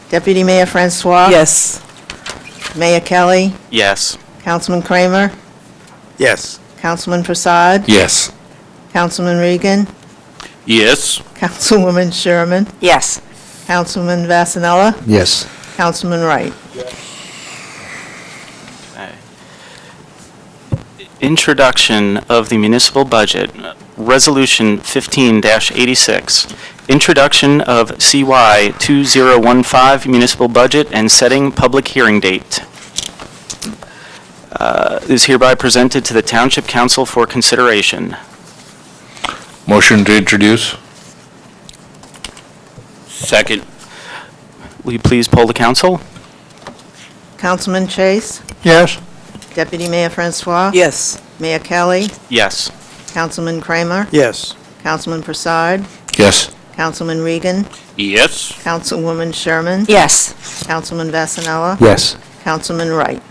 Deputy Mayor Francois. Yes. Mayor Kelly, Yes. Councilman Kramer, Yes. Councilman Prasad, Yes. Councilman Regan, Yes. Councilwoman Sherman, Yes. Councilman Vasanella, Yes. Councilman Wright. Introduction of the municipal budget, Resolution 15-86, Introduction of CY 2015 municipal budget and setting public hearing date. Is hereby presented to the Township Council for consideration. Motion to introduce. Second. Will you please poll the council? Councilman Chase, Yes. Deputy Mayor Francois. Yes. Mayor Kelly, Yes. Councilman Kramer, Yes. Councilman Prasad, Yes. Councilman Regan, Yes. Councilwoman Sherman, Yes. Councilman Vasanella, Yes. Councilman Wright.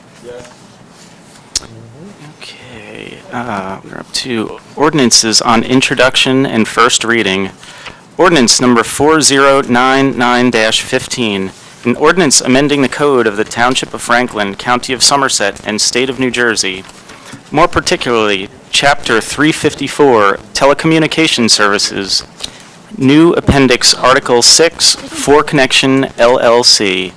Okay, we're up to ordinances on introduction and first reading. Ordinance number 4099-15, an ordinance amending the code of the Township of Franklin, County of Somerset, and State of New Jersey. More particularly, Chapter 354, Telecommunication Services, new Appendix Article 6, For Connection LLC.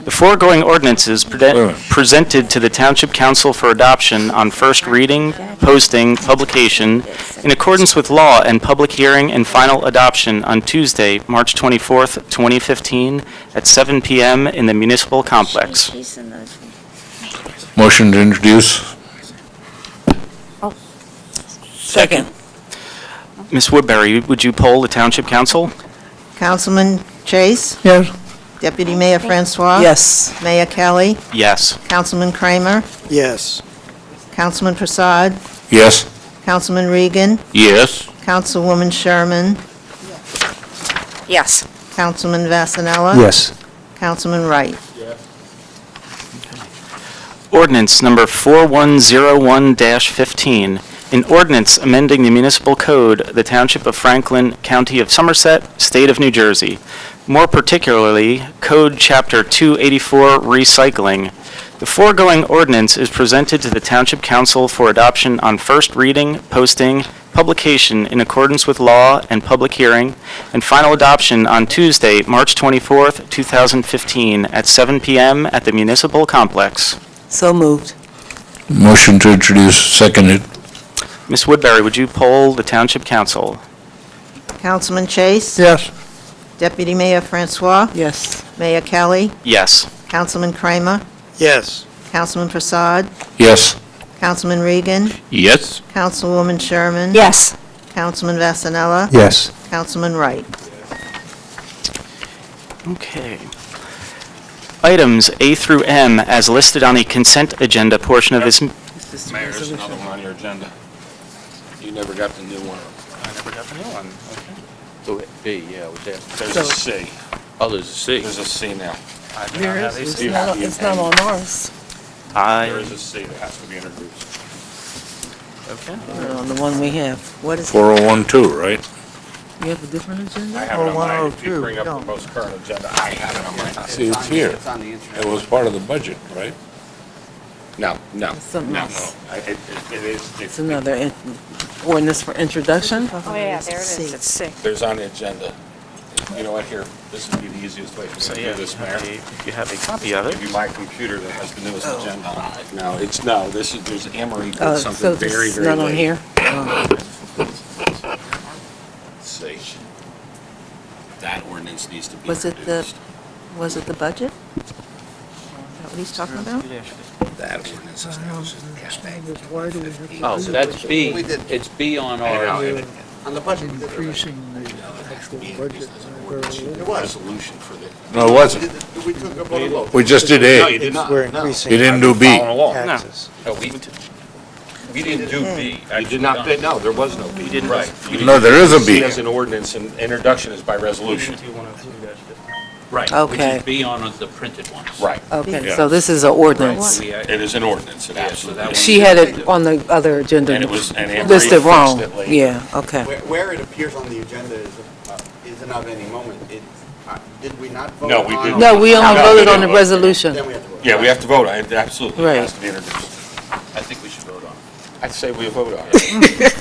The foregoing ordinance is presented to the Township Council for adoption on first reading, posting, publication, in accordance with law and public hearing and final adoption on Tuesday, March 24th, 2015, at 7 p.m. in the Municipal Complex. Motion to introduce. Second. Ms. Woodbury, would you poll the Township Council? Councilman Chase, Yes. Deputy Mayor Francois. Yes. Mayor Kelly, Yes. Councilman Kramer, Yes. Councilman Prasad, Yes. Councilman Regan, Yes. Councilwoman Sherman, Yes. Councilman Vasanella. Yes. Councilman Wright. Ordinance number 4101-15, an ordinance amending the municipal code, the Township of Franklin, County of Somerset, State of New Jersey. More particularly, Code Chapter 284, Recycling. The foregoing ordinance is presented to the Township Council for adoption on first reading, posting, publication in accordance with law and public hearing, and final adoption on Tuesday, March 24th, 2015, at 7 p.m. at the Municipal Complex. So moved. Motion to introduce. Seconded. Ms. Woodbury, would you poll the Township Council? Councilman Chase, Yes. Deputy Mayor Francois. Yes. Mayor Kelly. Yes. Councilman Kramer. Yes. Councilman Prasad. Yes. Councilman Regan. Yes. Councilwoman Sherman. Yes. Councilman Vasanella. Yes. Councilman Wright. Okay. Items A through M as listed on the consent agenda portion of this. Mayor, there's another one on your agenda. You never got the new one. I never got the new one. So B, yeah, was there? There's a C. Oh, there's a C. There's a C now. I do not There have is, these. it's not on ours. There is a C that has to be introduced. Okay. On the one we have. What is, 4012, right? you have a different agenda? I have it on mine. If 4102, you bring up the don't. most current agenda, I have it on mine. See, it's here. It was part of the budget, right? No, no, It's something no. else. It is, It's another ordinance for introduction? Oh, yeah, there it is. It's sick. there's on the agenda. You know what, here, this would be the easiest way for So me to yeah, do this, Mayor. you have a copy of it. Give you my computer that has the newest Oh. agenda on it. No, there's Amory Oh, did so something this very, is very not on late. here? Let's see. That ordinance needs to be Was it introduced. Was it the budget? Is that what he's talking about? That ordinance is now just Why do we have to Oh, do so that's this? B. It's B on our, On the budget. Increasing the actual budget. resolution for the. No, it wasn't. We took up on the vote. We just did No, A. you did not. We're No. increasing. You didn't do B. Following along. Taxes. No, we didn't do B. You did not, no, there was no B. You didn't. Right. No, there is a B. C as an ordinance, and introduction is by resolution. Right. Okay. which is B on the printed ones. Right. Okay, Yeah. so this is an ordinance. It is an ordinance, it absolutely is. She had it on the other agenda And it was, and Anne Marie listed wrong. fixed it late. Yeah, okay. Where it appears on the agenda isn't of any moment. Did we not vote No, we on- didn't. No, we only No, voted we on the didn't. resolution. Then we have to vote. Yeah, we have to vote on it, absolutely. It Right. has to be introduced. I think we should vote on I'd say we vote on it. it.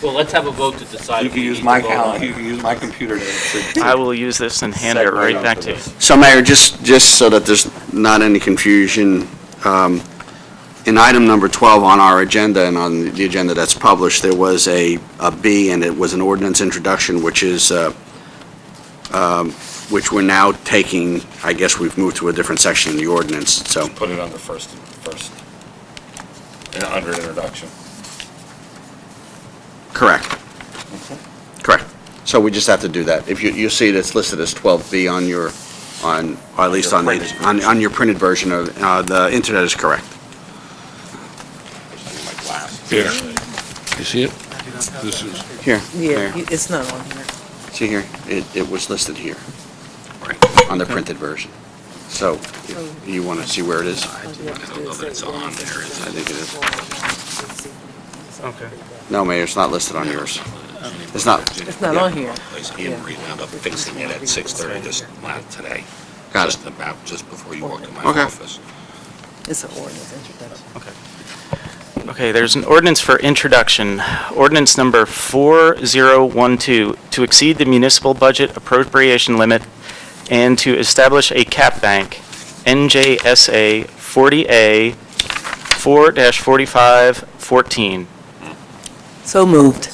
Well, let's have a vote to decide. You if can we use need my to vote on calendar, it. you can use my computer to. I will use this and hand it right back to you. So Mayor, just so that there's not any confusion, in item number 12 on our agenda and on the agenda that's published, there was a B, and it was an ordinance introduction, which is, which we're now taking, I guess we've moved to a different section in the ordinance, so. Put it on the first, under introduction. Correct. Correct. So we just have to do that. If you see it's listed as 12B on your, or at least on the, on your printed version of, the internet is correct. Here. You see it? This is. Here. Yeah, Here. it's not on here. See here? It was listed here. On the printed version. So if you want to see where it is? I don't know that it's on there, is I it? think it is. Okay. No, Mayor, it's not listed on yours. It's not. It's not on here. Anne Marie wound up fixing it at 6:30 just today. Got it. Just before you walked in my Okay. office. It's an ordinance introduction. Okay, there's an ordinance for introduction. Ordinance number 4012, to exceed the municipal budget appropriation limit and to establish a cap bank, NJSA 40A 4-4514. So moved.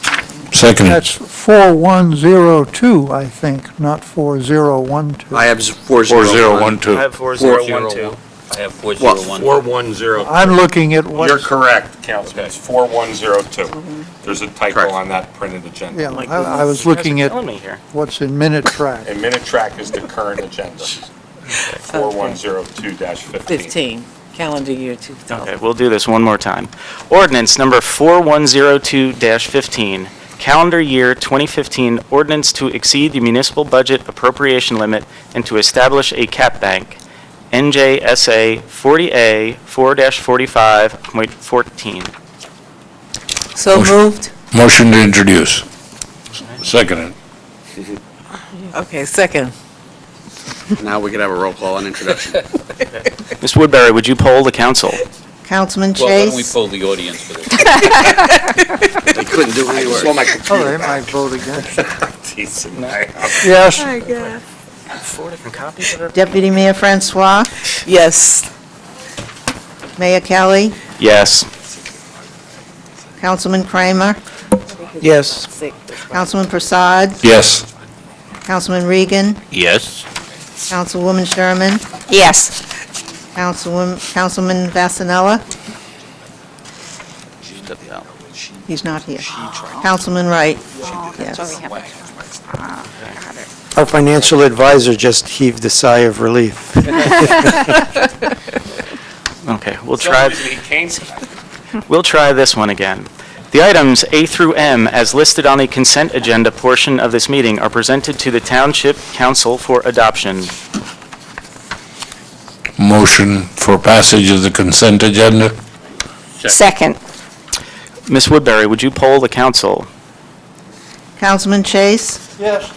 Second. That's 4102, I think, not 4012. I have 4012. 4012. I have 4012. I have 401. 4102. I'm looking at what's... You're correct, Councilman, it's 4102. There's a typo Correct. on that printed agenda. Yeah, I was looking at Killing me here. what's in minute track. And minute track is the current agenda. 4102-15. 15, calendar year 2000. Okay, we'll do this one more time. Ordinance number 4102-15, calendar year 2015, ordinance to exceed the municipal budget appropriation limit and to establish a cap bank, NJSA 40A 4-45.14. So moved. Motion to introduce. Seconded. Okay, second. Now we could have a roll call on introduction. Ms. Woodbury, would you poll the council? Councilman Well, why don't we Chase? poll the audience for this? They couldn't do any work. Oh, they might vote against it. Decent. Yes. Four different copies of it? Deputy Mayor Francois? Yes. Mayor Kelly? Yes. Councilman Kramer? Yes. Councilman Prasad? Yes. Councilman Regan, Yes. Councilwoman Sherman, Yes. Councilman Vasanella. He's not here. Councilman Wright. Yes. Our financial advisor just heaved a sigh of relief. Okay, we'll try this one again. The items A through M, as listed on the consent agenda portion of this meeting, are presented to the Township Council for adoption. Motion for passage of the consent agenda? Second. Ms. Woodbury, would you poll the council? Councilman Chase, Yes.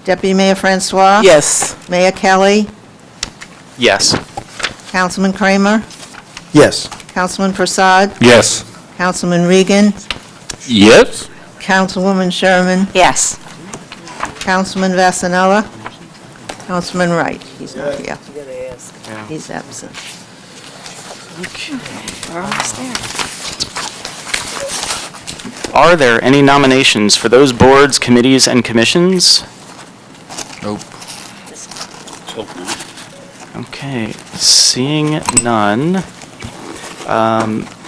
Deputy Mayor Francois. Yes. Mayor Kelly, Yes. Councilman Kramer, Yes. Councilman Prasad, Yes. Councilman Regan, Yes? Councilwoman Sherman, Yes. Councilman Vasanella, Councilman Wright. He's not here. He's absent. We're almost there. Are there any nominations for those boards, committees, and commissions? Nope. Okay, seeing none.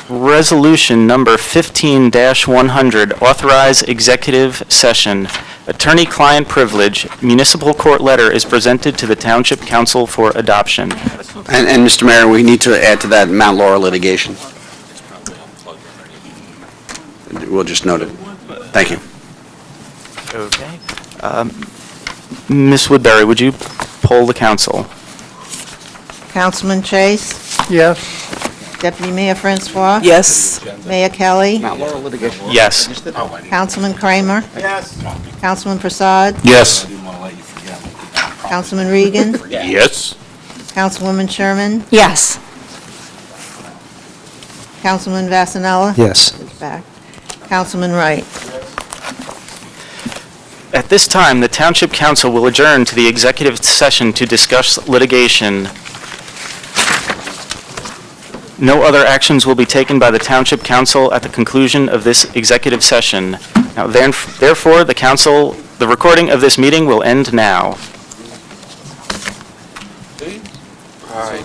Resolution number 15-100, authorize executive session. Attorney-client privilege, municipal court letter is presented to the Township Council for adoption. And Mr. Mayor, we need to add to that Mount Laurel litigation. We'll just note it. Thank you. Okay. Ms. Woodbury, would you poll the council? Councilman Chase, Yes. Deputy Mayor Francois. Yes. Mayor Kelly, Mount Laurel litigation. Yes. Councilman Kramer, Yes. Councilman Prasad, Yes. Councilman Regan, Yes? Councilwoman Sherman, Yes. Councilman Vasanella. Yes. Is back. Councilman Wright. At this time, the Township Council will adjourn to the executive session to discuss litigation. No other actions will be taken by the Township Council at the conclusion of this executive session. Now, therefore, the recording of this meeting will end now. All right.